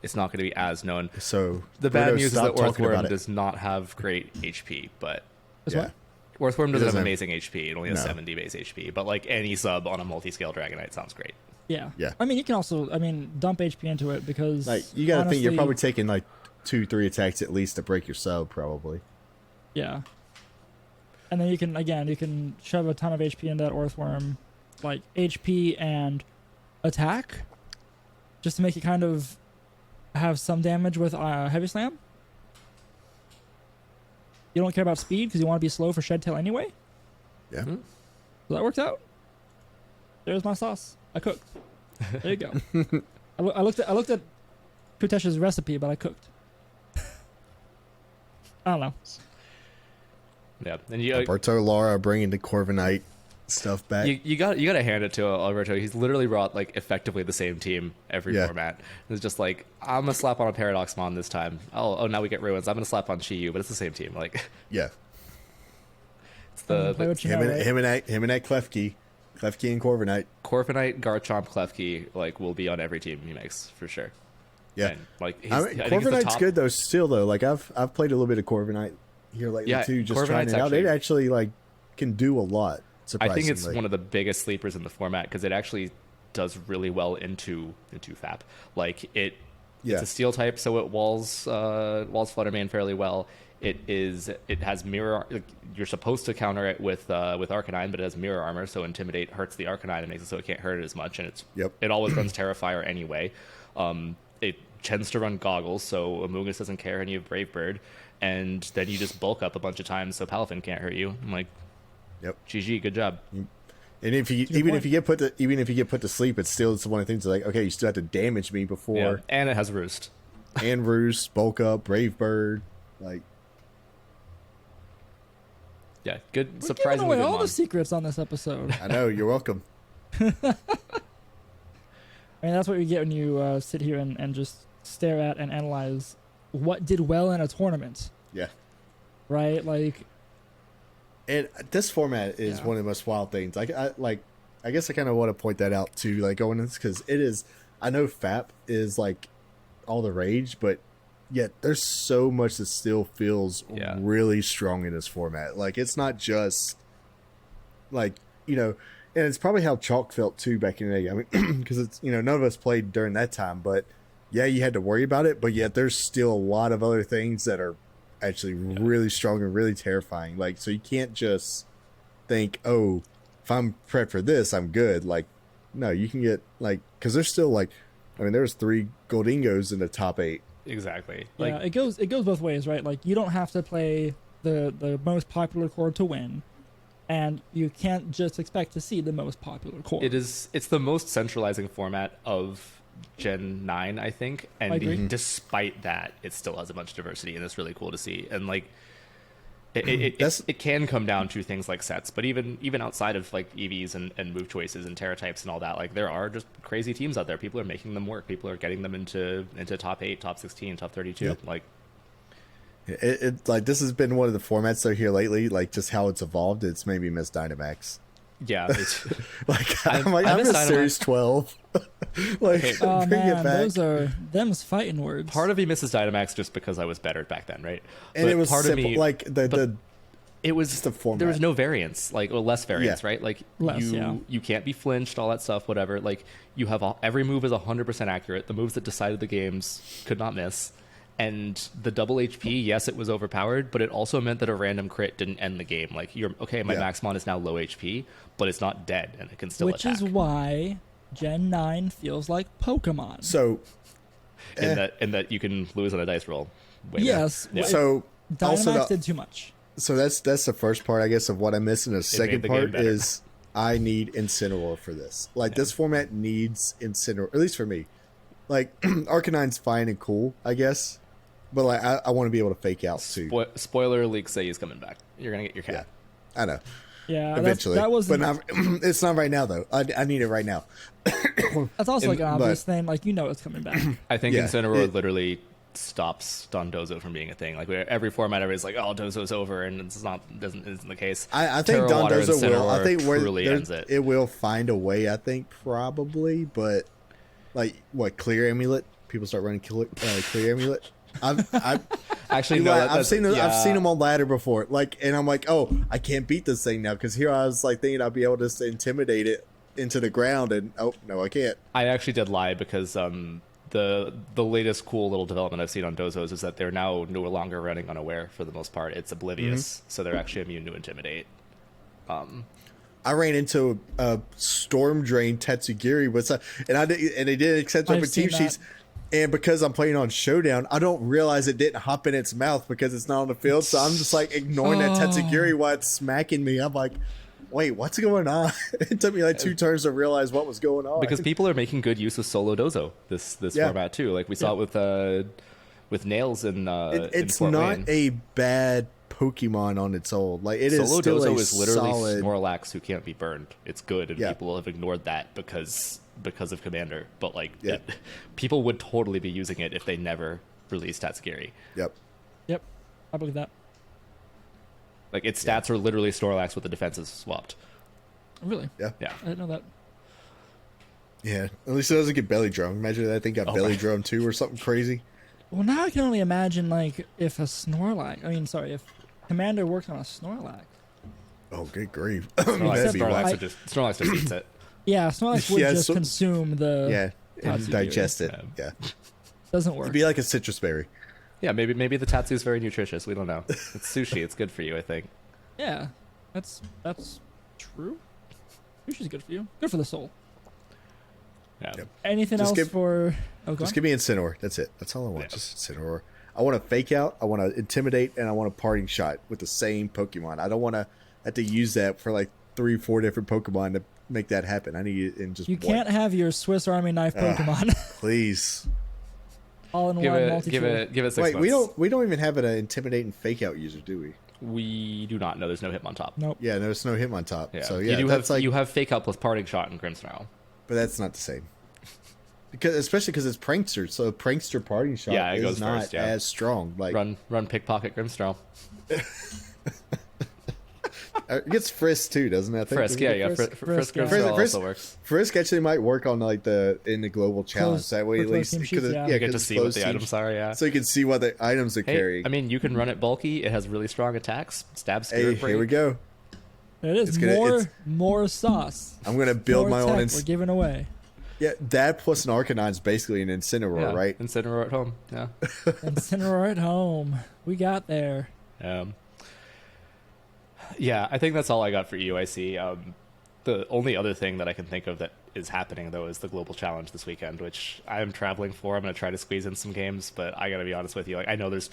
It's not going to be as known. So the bad news is that Orthworm does not have great HP, but Orthworm doesn't have amazing HP. It only has 70 base HP, but like any sub on a multi-scale Dragonite sounds great. Yeah. Yeah. I mean, you can also dump HP into it because like you got to think you're probably taking like 2-3 attacks at least to break your sub, probably. Yeah. And then you can shove a ton of HP into that Orthworm, like HP and attack, just to make it kind of have some damage with Heavy Slam. You don't care about speed because you want to be slow for Shed Tail anyway. Yeah. So that worked out. There's my sauce. I cooked. There you go. I looked at Kutesh's recipe, but I cooked. I don't know. Yeah, and Alberto Lara bringing the Corviknight stuff back. You got to hand it to Alberto. He's literally brought like effectively the same team every format. It's just like I'm gonna slap on a Paradoxmon this time. Oh, now we get Ruins. I'm gonna slap on Chi-Yu, but it's the same team. Like yeah, it's the him and that Klefki and Corviknight. Corviknight, Garchomp, Klefki like will be on every team he makes for sure. Yeah, and, like Corviknight's good though. Still though, like I've played a little bit of Corviknight here lately too, just trying it out. It actually like can do a lot. I think it's one of the biggest sleepers in the format because it actually does really well into FAP. Like it's a steel type, so it walls Flutter Mane fairly well. It has mirror. You're supposed to counter it with Arcanine, but it has mirror armor, so Intimidate hurts the Arcanine and makes it so it can't hurt it as much. And it always runs Terrifier anyway. It tends to run Goggles, so Amoonguss doesn't care, and you have Brave Bird, and then you just bulk up a bunch of times so Palafin can't hurt you. I'm like. Yep. GG, good job. And if you get put to sleep, it's one of the things like, okay, you still have to damage me before. Yeah, and it has Roost. and Roost, Bulk Up, Brave Bird, like. Yeah, good. We're Surprisingly giving away good all the mon. secrets on this episode. I know, you're welcome. I mean, that's what you get when you sit here and just stare at and analyze what did well in a tournament. Yeah. Right? Like. And this format is one of the most wild things. I guess I kind of want to point that out too, like going into this, because it is. I know FAP is like all the rage, but yet there's so much that still feels really strong in this format. Like it's not just like and it's probably how Chalk felt too back in the day. I mean, because it's none of us played during that time, but yeah, you had to worry about it. But yet there's still a lot of other things that are actually really strong and really terrifying. Like, so you can't just think, oh, if I'm prepped for this, I'm good. Like, no, you can get like, because there's still like, I mean, there's 3 Goldingos in the top 8. Exactly. Yeah, Like, it goes both ways, right? Like you don't have to play the most popular core to win, and you can't just expect to see the most popular core. it's the most centralizing format of Gen 9, I think, I agree. and despite that, it still has a bunch of diversity, and it's really cool to see. And like, it can come down to things like sets, but even outside of like EVs and move choices and Terra types and all that, like there are just crazy teams out there. People are making them work. People are getting them into top 8, top 16, top 32. Yep. Like, It like this has been one of the formats though here lately. Like just how it's evolved, it's made me miss Dynamax. yeah, it's, Like I I'm miss in Dynamax. Series 12. Like Oh bring man, it back. those are them's fighting words. part of me misses Dynamax just because I was better back then, right? And But it was part simple. of me, Like the it was just the format. there was no variance, like, or less variance, Yeah. right? Like Less, you yeah. you can't be flinched, all that stuff, whatever. Like you have every move is 100% accurate. The moves that decided the games could not miss. And the double HP, yes, it was overpowered, but it also meant that a random crit didn't end the game. Like my Maxmon is now low HP, but it's not dead, and it can still Which attack. is why Gen 9 feels like Pokemon. So in that you can lose on a dice roll. Way Yes. Yeah. so also Dynamax the- did too much. so that's the first part, I guess, of what I missed. And the second the game part better. is I need Incineroar for this. Like this format needs Incineroar, at least for me. Like Arcanine's fine and cool, I guess, but like I want to be able to fake out too. Spoiler leaks say he's coming back. You're gonna get your cat. I know. Yeah, Eventually, that was but not, it's not right now though. I need it right now. that's also like an but- obvious thing. Like it's coming back. I think Yeah, Incineroar literally stops Don Dozo from being a thing. Like every format, everybody's like, "Oh, Dozo's over," and isn't the case. I think Terra Don Water Dozo will. I Incineroar think truly ends it. it will find a way. I think probably, but like what Clear Amulet? People start running Clear Amulet. I've Actually, no, I've seen them on ladder before. Like, and I'm like, oh, I can't beat this thing now because here I was like thinking I'd be able to just intimidate it into the ground, and oh no, I can't. I actually did lie because the latest cool little development I've seen on Dozos is that they're now no longer running unaware for the most part. It's oblivious, so they're actually immune to intimidate. I ran into a Storm Drain Tatsugiri, and they didn't accept I've open team seen that. sheets. And because I'm playing on Showdown, I don't realize it didn't hop in its mouth because it's not on the field. So I'm just like ignoring that Tatsugiri while it's smacking me. I'm like, wait, what's going on? It took me like 2 turns to realize what was going on. Because people are making good use of solo Dozo this format too. Like we saw it with Nails in it's in Fort not Wayne. a bad Pokemon on its own. Like it is Solo still Dozo a is literally solid. Snorlax who can't be burned. It's good, and Yeah. people have ignored that because of Commander. But like, Yeah. people would totally be using it if they never released Tatsugiri. Yep. Yep, I believe that. Like its stats are literally Snorlax with the defenses swapped. Really? Yeah. Yeah. I didn't know that. Yeah. At least it doesn't get belly drum. Imagine that thing got belly drum too or something crazy. Well, now I can only imagine like if if Commander worked on a Snorlax. Oh, good grief. Snorlax, That'd be wild. Snorlax just eats it. Yeah, Snorlax would Yeah, just so- consume the. Yeah. And Tatsugiri. digest it. Yeah. Doesn't work. It'd be like a citrus berry. Yeah, maybe the Tatsu's very nutritious. We don't know. It's sushi. It's good for you, I think. Yeah, that's true. Sushi's good for you. Good for the soul. Yeah. Yep. Anything Just else give- for? Oh, go Just on. give me Incineroar. That's it. That's all I want. Yeah. Just Incineroar. I want to fake out. I want to intimidate, and I want a parting shot with the same Pokemon. I don't want to have to use that for like 3-4 different Pokemon to make that happen. I need it in just You one. can't have your Swiss Army knife Pokemon. Please. All in one multi-tool. Give it 6 Wait, months. we don't even have an intimidating fake out user, do we? We do not know. There's no Hitmontop. Nope. Yeah, there's no him on top. Yeah. So yeah, you have fake out plus parting shot and Grimmsnarl. but that's not the same. Especially because it's prankster, so prankster parting shot It is goes not first, yeah. as strong. Like Run pickpocket Grimmsnarl. it gets frisk too, doesn't it? I think? Frisk, yeah. Frisk yeah. Grimmsnarl Frisk- also works. Frisk actually might work on like in the global challenge. Close- That way, at for close least team sheets, yeah. You get 'cause to it's see what close the team items are, yeah. so you can see what the items are Hey, carrying. I mean, you can run it bulky. It has really strong attacks. Stab, Hey, spirit break. here we go. It is more sauce. I'm gonna build More my tech own. we're giving away. Yeah, that plus an Arcanine is basically an Incineroar, Yeah, right? Incineroar at home. Yeah. Incineroar at home. We got there. Yeah, I think that's all I got for EUIC. The only other thing that I can think of that is happening, though, is the Global Challenge this weekend, which I'm traveling for. I'm going to try to squeeze in some games, but I got to be honest with you. Like, I know there's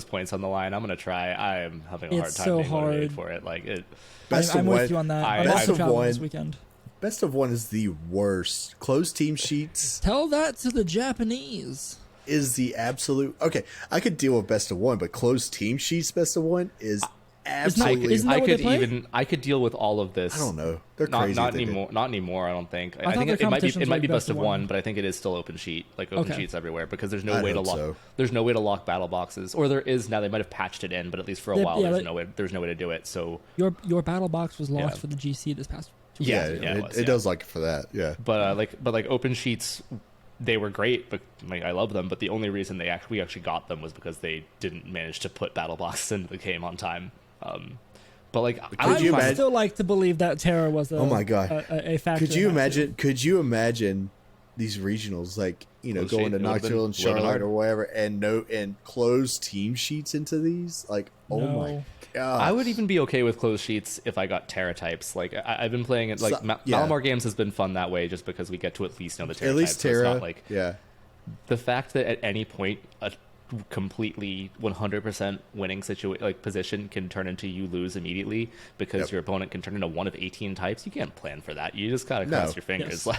points on the line. I'm going to try. I am having a hard It's time so being motivated hard. for it. Like, it. I'm with you on that. I'm Best also of traveling this one. weekend. Best of one is the worst. Closed team sheets Tell that to the Japanese. is the absolute. Okay, I could deal with best of one, but closed team sheets best of one is absolutely. isn't that I what could they play? I could deal with all of this. I don't know. They're Not, crazy. not that they anymore. Not anymore. I don't think. I I thought think their it might be. competitions It might were be best best of of one, one. but I think it is still open sheet, like open Okay. sheets everywhere, because there's no I way to hope lock. so. There's no way to lock battle boxes, or there is now. They might have patched it in, but at least for a Yeah, while, yeah, there's but- no way. There's no way to do it. So Your battle box was lost Yeah. for the GC this past. yeah, it, was, it does like it for that. Yeah. But like open sheets, they were great, but like I love them. But the only reason we actually got them was because they didn't manage to put battle boxes into the game on time. But like, I you would imagine- still like to believe that Terra was Oh my God. a factor. Could you in that imagine? too. Could you imagine these regionals like Closed going sheet, to it would've Knoxville been- and would've been Charlotte hard. or whatever, and close team sheets into these? Like, oh No. my god! I would even be okay with closed sheets if I got Terra types. Like I've been playing it. Like So- yeah. Malamar Games has been fun that way, just because we get to at least know the Terra At least types. So it's Terra. not like Yeah. the fact that at any point a completely 100% winning position can turn into you lose immediately because Yep. your opponent can turn into one of 18 types. You can't plan for that. You just gotta No. cross your fingers. Yes.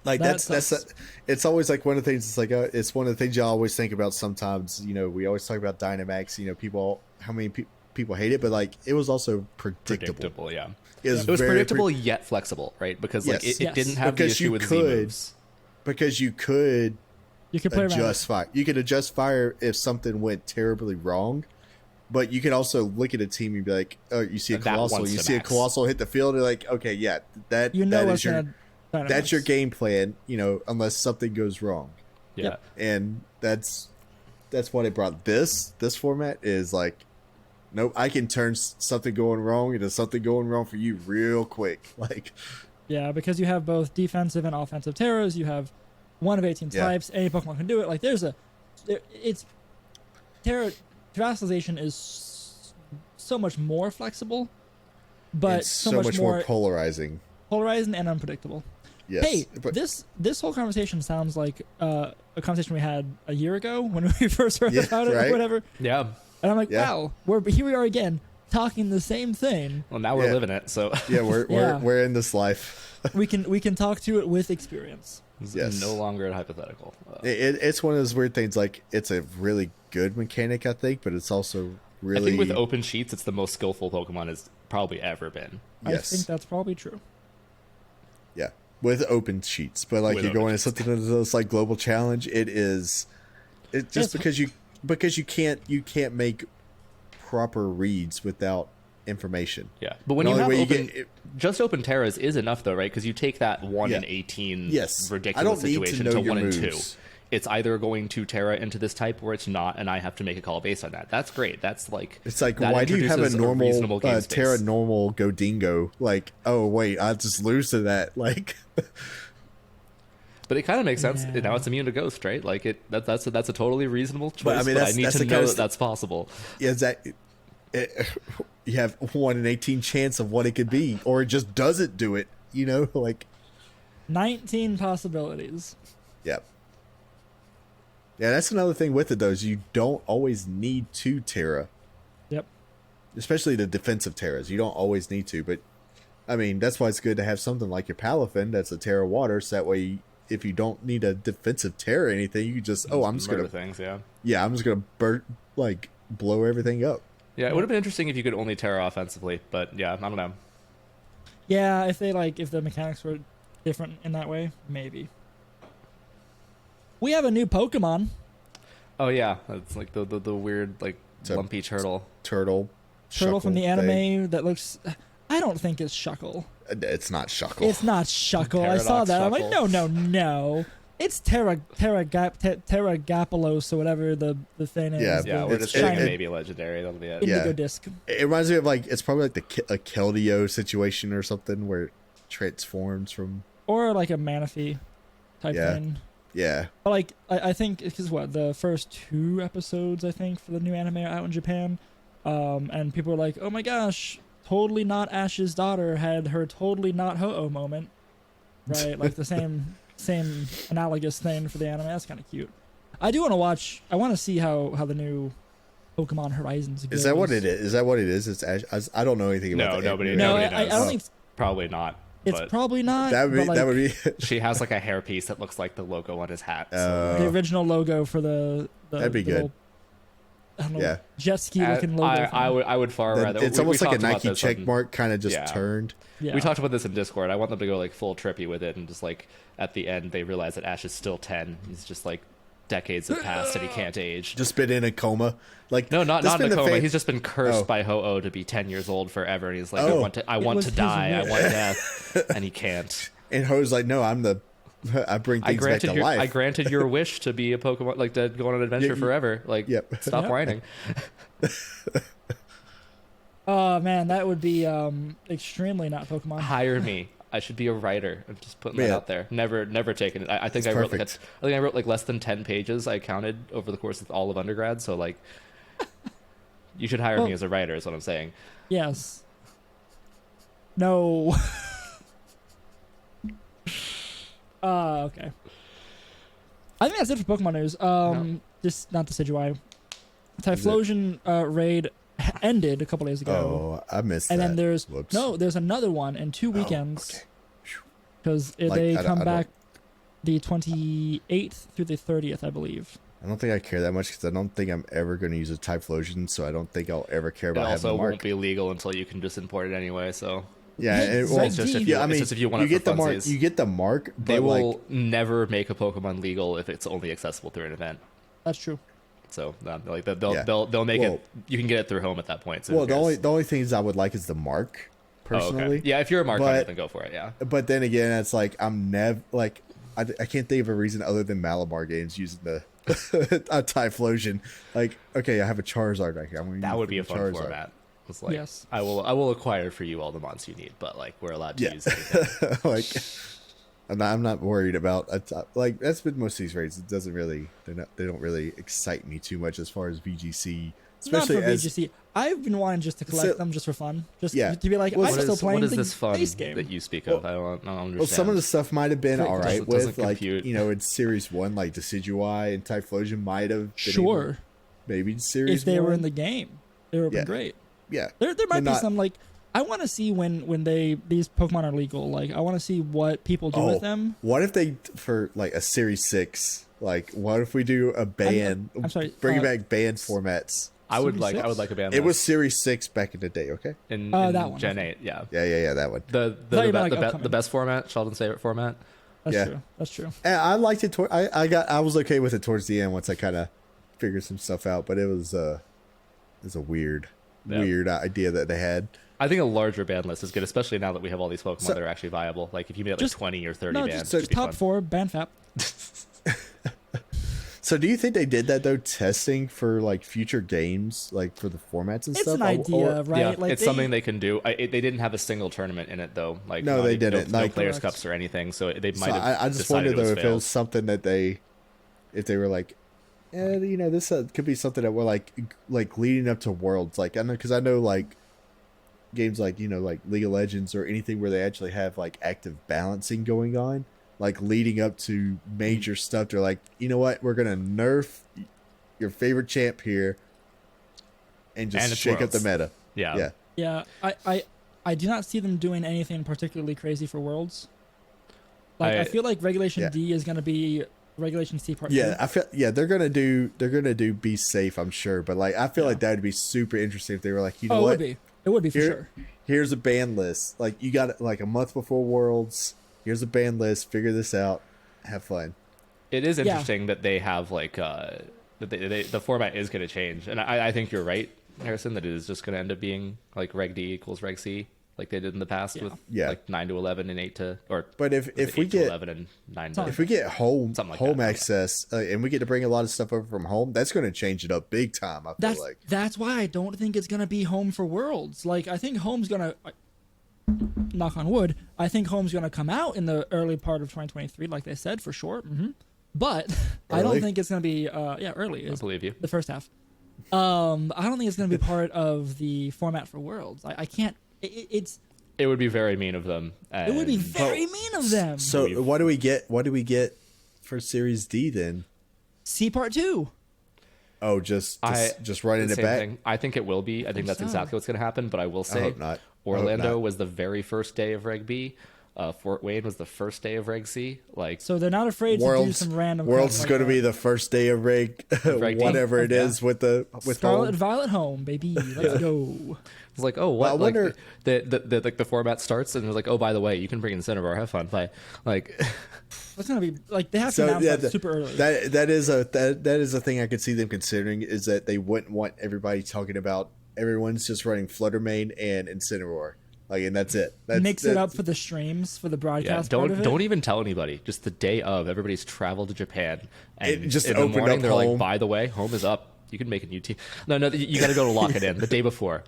Like That that's sucks. it's always like one of the things. It's like it's one of the things you always think about. Sometimes we always talk about Dynamax. People, how many people hate it, but like it was also predictable. Yeah. It was, It was very predictable yet flexible, right? Because like Yes. it Yes. didn't have Because the you issue with Z could moves. because you could You can play around. adjust fire. You could adjust fire if something went terribly wrong, but you can also look at a team and be like, "Oh, you see a That colossal. wants You to see a max. colossal hit the field." You're like, "Okay, yeah, that You know that what's is your gonna. Dynamax. that's your game plan." Unless something goes wrong, Yeah. Yep. and that's why they brought this format is like, nope, I can turn something going wrong into something going wrong for you real quick. Like, Yeah, because you have both defensive and offensive Terras. You have one of 18 Yeah. types. Any Pokemon can do it. Like it's Terra vassalization is so much more flexible, but it's so much more more polarizing. polarizing and unpredictable. Yes, Hey, but this whole conversation sounds like a conversation we had a year ago when we first heard Yeah, about it right? or whatever. Yeah. And I'm like, Yeah. wow, here we are again talking the same thing. Well, now we're Yeah. living it, so yeah, we're Yeah. we're in this life. we can talk to it with experience. it's Yes. no longer a hypothetical. It's one of those weird things. Like, it's a really good mechanic, I think, but it's also really. I think with open sheets, it's the most skillful Pokemon has probably ever been. Yes. I think that's probably true. Yeah, with open sheets, but like With you're open going to something that's like global challenge. It is. It just Yes. because you can't make proper reads without information. Yeah, but when The you only have way you open, just open Terras is enough though, right? Because you take that 1 in Yeah. 18 Yes. I ridiculous don't need to situation know to your 1 in 2. moves. It's either going to Terra into this type or it's not, and I have to make a call based on that. That's great. That's like It's like, that why do you have a introduces normal reasonable game space. Terra normal go dingo? Like, oh wait, I just lose to that. Like, But it kind of makes sense. Yeah. Now it's immune to Ghost, right? Like that's a totally reasonable choice. But, I mean, but I that's- need that's to the know kind of that st- that's possible. is that you have 1 in 18 chance of what it could be, or it just doesn't do it. Like, 19 possibilities. yeah. Yeah, that's another thing with it, though, is you don't always need to Terra, Yep. especially the defensive Terras. You don't always need to, but I mean, that's why it's good to have something like your Palafin that's a Terra Water, so that way if you don't need a defensive tear or anything, you just I'm just gonna things. I'm just gonna blow everything up. Yeah, it would have been interesting if you could only tear offensively, but yeah, I don't know. Yeah, if the mechanics were different in that way, maybe. We have a new Pokemon. Oh yeah, it's like the weird like lumpy turtle From the anime that looks. I don't think it's Shuckle. It's not Shuckle. It's not Shuckle. I saw that. Shuckle. I'm like, no. It's Terragapalos or whatever the thing is. Yeah, we're just saying maybe legendary. That'll be it. Indigo Disc. It reminds me of it's probably like a Keldeo situation or something where it transforms from. Or like a Manaphy type thing. Yeah. But like, I think because the first 2 episodes I think for the new anime are out in Japan, and people are like, oh my gosh, totally not Ash's daughter had her totally not Ho-Oh moment, right? Like the same analogous thing for the anime. That's kind of cute. I do want to watch. I want to see how the new Pokemon Horizons goes. Is that what it is? Is that what it is? It's Ash. I don't know anything about. Nobody knows. I don't think it's probably not. It's probably not. That would be. She has like a hairpiece that looks like the logo on his hat. The original logo for the that'd be good. I don't know, jet ski looking logo. I would far rather. It's almost like a Nike check mark, kind of just turned. Yeah. We talked about this in Discord. I want them to go like full trippy with it, and just like at the end they realize that Ash is still 10. He's just like decades have passed and he can't age. Just been in a coma. Like no, not in a coma. He's just been cursed by Ho-Oh to be 10 years old forever, and he's like, I want to die. I want death, and he can't. And Ho's like, no, I bring things back to life. I granted your wish to be a Pokemon, like to go on an adventure forever. Like, stop whining. Oh man, that would be extremely not Pokemon. Hire me. I should be a writer. I'm just putting that out there. Never taken it. I think I wrote like less than 10 pages. I counted over the course of all of undergrad. So like, you should hire me as a writer. Is what I'm saying. Yes. No. Okay. I think that's it for Pokemon news. Just not the Decidueye. Typhlosion raid ended a couple days ago. Oh, I missed and that. And then there's another one in 2 weekends. Because they come back the 28th through the 30th, I believe. I don't think I care that much because I don't think I'm ever going to use a Typhlosion, so I don't think I'll ever care about having a mark. It also won't be legal until you can just import it anyway, so... Yeah, it's just if you want it for funsies. You get the mark, but they will never make a Pokemon legal if it's only accessible through an event. That's true. So like they'll make it. You can get it through home at that point. So the only things I would like is the mark, personally. Yeah, if you're a mark hunter, then go for it. Yeah. But then again, it's like I'm never like I can't think of a reason other than Malabar games using the a Typhlosion. Like, okay, I have a Charizard right here. That would be a fun format. It's like, yes. I will acquire for you all the mons you need, but like we're allowed to use anything. Like, I'm not worried about like that's with most of these raids. It doesn't really they don't really excite me too much as far as VGC, especially not for VGC. I've been wanting just to collect them just for fun, just to be like, I'm still playing what is this fun base game that you speak of? I don't understand. Well, some of the stuff might have been all right with like compute. in Series 1, like Decidueye and Typhlosion might have been maybe in Series if they 1. were in the game, they would have been great. Yeah, there might be some like I want to see when these Pokemon are legal. Like I want to see what people do with them. What if they for like a Series 6? Like what if we do a ban? I'm sorry, bring back banned formats. I would like a ban. It was Series 6 back in the day. Okay, in that one, Gen 8. Yeah, that one. The best format, Sheldon's favorite format. That's true. And I liked it. I was okay with it towards the end once I kind of figured some stuff out. But it was a weird idea that they had. I think a larger ban list is good, especially now that we have all these Pokemon that are actually viable. Like if you made like 20 or 30 bans, just top 4 ban fap. So do you think they did that though, testing for like future games, like for the formats and stuff? It's an idea, right? Yeah, like it's something they can do. They didn't have a single tournament in it though. Like no, they didn't. No Players Cups or anything. So they might have. I just wondered though if it was something that if they were like, this could be something that we're like leading up to Worlds. Like I know like games like like League of Legends or anything where they actually have like active balancing going on. Like leading up to major stuff, they're like, you know what, we're gonna nerf your favorite champ here, and just shake up the meta. Yeah. I do not see them doing anything particularly crazy for Worlds. Like I feel like Regulation D is going to be Regulation C Part 2. Yeah, I feel they're gonna do be safe, I'm sure. But like I feel like that would be super interesting if they were like, you know what? It would be for sure. Here's a ban list. Like you got like a month before Worlds. Here's a ban list. Figure this out. Have fun. It is interesting that they have like that the format is going to change, and I think you're right, Harrison, that it is just going to end up being like Reg D equals Reg C, like they did in the past with like 9 to 11 and 8 to or. But if we get 11 and 9 to if we get home that, access and we get to bring a lot of stuff over from home, that's going to change it up big time. I feel like that's why I don't think it's going to be home for Worlds. Like I think home's going to. Knock on wood, I think home's going to come out in the early part of 2023, like they said, for sure. But early? I don't think it's going to be, early. I believe you. The first half. I don't think it's going to be part of the format for Worlds. I can't, It would be very mean of them. It would be very mean of them. So what do we get? What do we get for Series D then? C Part 2. Oh, just running it back? Thing. I think it will be. I think that's exactly what's going to happen, but I will say I hope not. Orlando was the very first day of Reg B. Fort Wayne was the first day of Reg C. Like, so they're not afraid to do some random. Worlds is going to be the first day of Reg whatever it is with Scarlet home. Violet home, baby. Let's go. It's like, oh, what? Well, I wonder the format starts and it's like, oh, by the way, you can bring in Cinnabar, have fun, play. Like, it's gonna be like they have to announce that super early. That is a thing I could see them considering, is that they wouldn't want everybody talking about everyone's just running Flutter Main and Incineroar. Like, and that's it. Mix it up for the streams, for the broadcast. Yeah, part of it. Don't even tell anybody. Just the day of, everybody's traveled to Japan, and just in the morning they're home. like, by the way, home is up. You can make a new team. No, you got to go to lock it in the day before.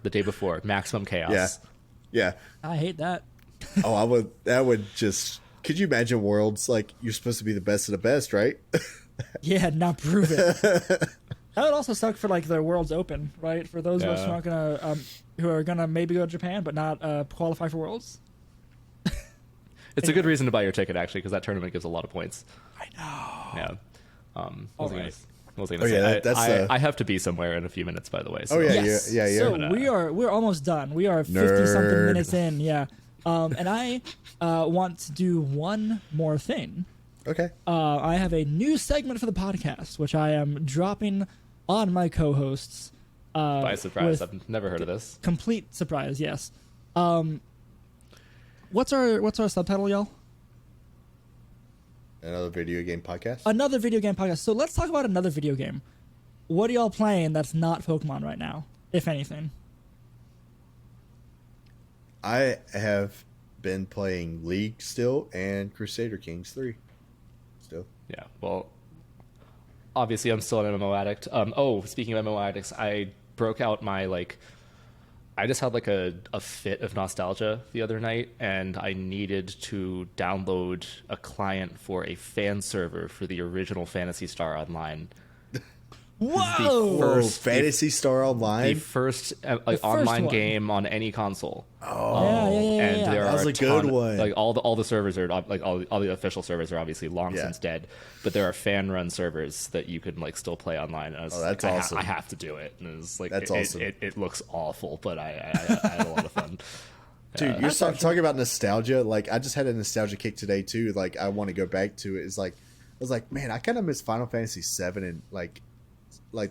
Maximum chaos. Yeah. I hate that. Oh, that would just. Could you imagine Worlds like you're supposed to be the best of the best, right? Yeah, not prove it. That would also suck for like the Worlds Open, right? For those of us who are gonna maybe go to Japan but not qualify for Worlds. It's a good reason to buy your ticket, actually, because that tournament gives a lot of points. I know. Yeah. I have to be somewhere in a few minutes, by the way. So. Oh yeah, yes. yeah. So we're almost done. We are 50-something minutes in. Yeah. And I want to do one more thing. Okay. I have a new segment for the podcast, which I am dropping on my co-hosts. By surprise, I've never heard of this. Complete surprise, yes. What's our subtitle, y'all? Another video game podcast. Another video game podcast. So let's talk about another video game. What are y'all playing that's not Pokemon right now, if anything? I have been playing League still and Crusader Kings 3 still. Yeah, well, obviously I'm still an MMO addict. Speaking of MMO addicts, I broke out my I just had like a fit of nostalgia the other night, and I needed to download a client for a fan server for the original Phantasy Star Online. Whoa! Phantasy Star Online? The first online one. game on any console. Oh, yeah. And there That was are a good one. Like all the servers are like all the official servers are obviously long since dead, but there are fan run servers that you can like still play online. And I was that's like, awesome. I have to do it. And it was like That's awesome. It looks awful, but I had a lot of fun. Dude, you're talking about nostalgia. Like, I just had a nostalgia kick today too. Like, I want to go back to it. It's like, I was like, man, I kind of miss Final Fantasy 7 and like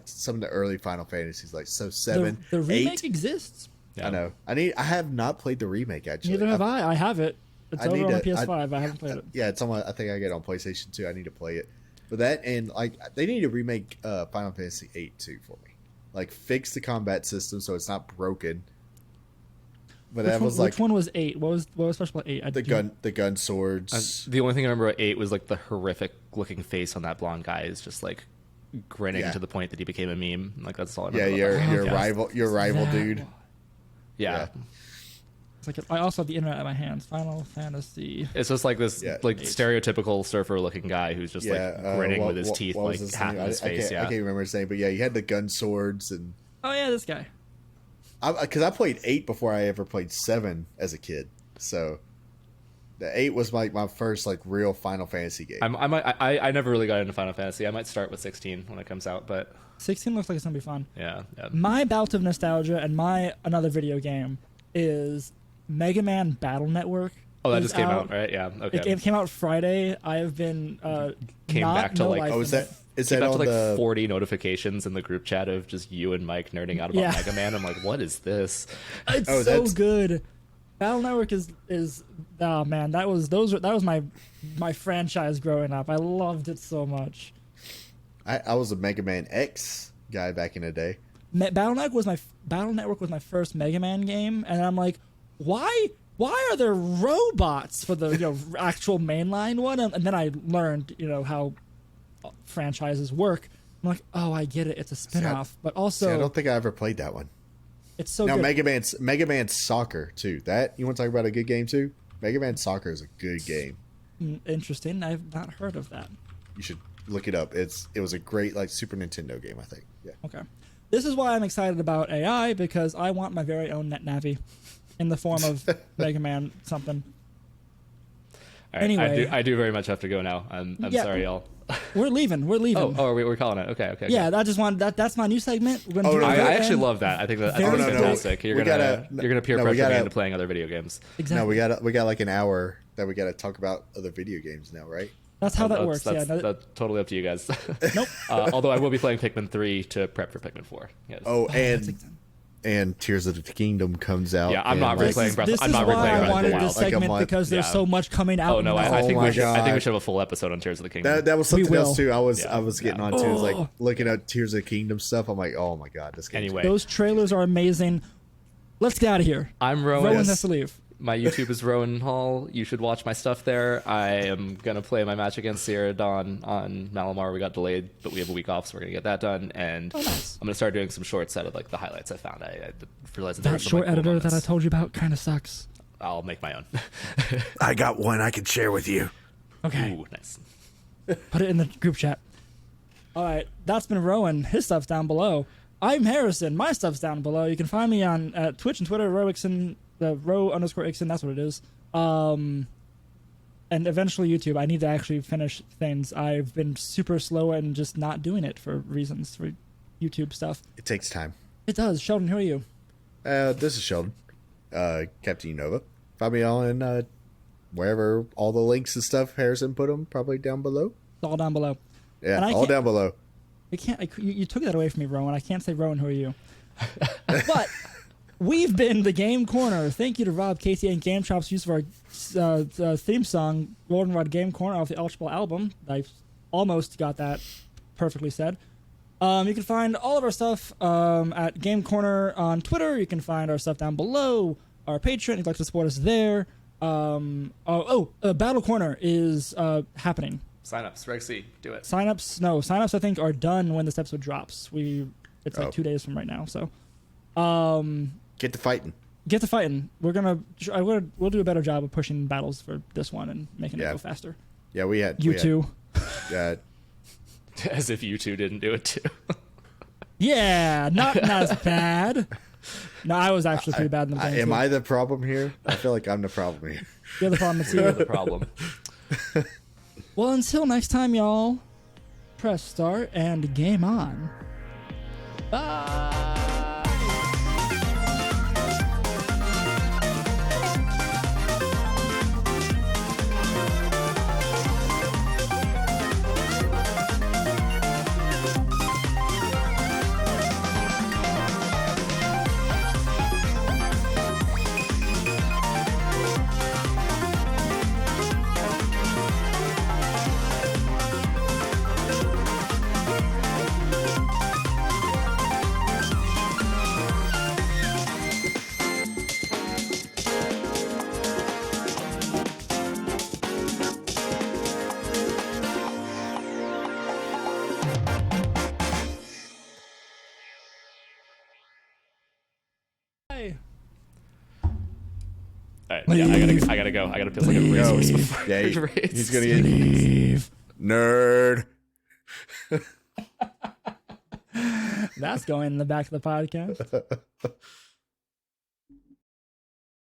some of the early Final Fantasies. Like, so 7, the remake 8 exists. Yeah. I know. I have not played the remake actually. Neither have I. I have it. It's I over need on to- PS5. I haven't played it. Yeah, it's on my. I think I get it on PlayStation 2. I need to play it. But that and like they need to remake Final Fantasy 8 too for me. Like fix the combat system so it's not broken. But that was like which one was 8? What was special about 8? the gun swords. The only thing I remember at 8 was like the horrific looking face on that blonde guy is just like grinning to the point that he became a meme. Like that's all I remember. your rival dude. Yeah. It's like I also have the internet at my hands. Final Fantasy. It's just like this like stereotypical surfer looking guy who's just like grinning with his teeth like half in his face. I can't remember his name, but yeah, you had the gun swords and. Oh yeah, this guy. Because I played 8 before I ever played 7 as a kid, so the 8 was my first like real Final Fantasy game. I never really got into Final Fantasy. I might start with 16 when it comes out, but 16 looks like it's gonna be fun. Yeah. My bout of nostalgia and my another video game is Mega Man Battle Network. Oh, that just came out, right? Yeah. Okay. It came out Friday. I have been Came back to like. Oh, is that Came back on to like the 40 notifications in the group chat of just you and Mike nerding out about Mega Man. I'm like, what is this? It's so good. Battle Network is oh man, that was my franchise growing up. I loved it so much. I was a Mega Man X guy back in the day. Battle Network was my first Mega Man game, and I'm like, why are there robots for the actual mainline one? And then I learned how franchises work. I'm like, oh, I get it. It's a spin-off, but also I don't think I ever played that one. It's so now good. Mega Man Soccer too. That you want to talk about a good game too? Mega Man Soccer is a good game. Interesting. I've not heard of that. You should look it up. It was a great Super Nintendo game, I think. Yeah. Okay. This is why I'm excited about AI, because I want my very own NetNavi in the form of Mega Man something. All right, anyway, I do very much have to go now. I'm sorry, y'all. We're leaving. Oh, we're calling it. Okay. Yeah, I just wanted that's my new segment. I actually love that. I think that's fantastic. You're gonna peer pressure me into playing other video games. Exactly. No, we got like an hour that we got to talk about other video games now, right? That's how that works. That's totally up to you guys. Nope. Although I will be playing Pikmin 3 to prep for Pikmin 4. Yes. Oh, and Tears of the Kingdom comes out. Yeah, I'm not replaying Breath. I'm not replaying Breath of the Wild. This is why I wanted this segment, because there's so much coming out. Oh no, I think we should have a full episode on Tears of the Kingdom. That was something else too. I was getting on to like looking at Tears of the Kingdom stuff. I'm like, oh my god, this game. Anyway, those trailers are amazing. Let's get out of here. I'm Rowan. Rowan has to leave. My YouTube is Rowan Hall. You should watch my stuff there. I am going to play my match against Sierra Dawn on Malamar. We got delayed, but we have a week off, so we're going to get that done. And nice. I'm going to start doing some shorts out of the highlights I found. I realized that short editor that I told you about kind of sucks. I'll make my own. I got one I can share with you. Okay. Ooh, nice. Put it in the group chat. All right. That's been Rowan. His stuff's down below. I'm Harrison. My stuff's down below. You can find me on Twitch and Twitter, RoixN. The Row_Ixon, that's what it is. And eventually YouTube. I need to actually finish things. I've been super slow and just not doing it for reasons, for YouTube stuff. It takes time. It does. Sheldon, who are you? This is Sheldon, Captain Nova. Find me on wherever all the links and stuff Harrison put them, probably down below. It's all down below. Yeah, all down below. You took that away from me, Rowan. I can't say Rowan, who are you? But we've been the Game Corner. Thank you to RobKTA and Game Chops use of our theme song, Goldenrod Game Corner, off the Ultraball album. I almost got that perfectly said. You can find all of our stuff at Game Corner on Twitter. You can find our stuff down below. Our Patreon, if you'd like to support us there. Battle Corner is happening. Sign-ups, Reg C, do it. Sign-ups I think are done when this episode drops. It's like 2 days from right now, so... Get to fighting. We'll do a better job of pushing battles for this one and making it go faster. Yeah, we had two. Yeah. As if you two didn't do it too. Yeah, not as bad. No, I was actually pretty bad in the game. Am I the problem here? I feel like I'm the problem here. You're the problem. You're the problem. Well, until next time, y'all. Press start and game on. Bye. All right, yeah, I gotta go. I gotta feel like a racehorse before he's gonna get leave. Nerd. That's going in the back of the podcast.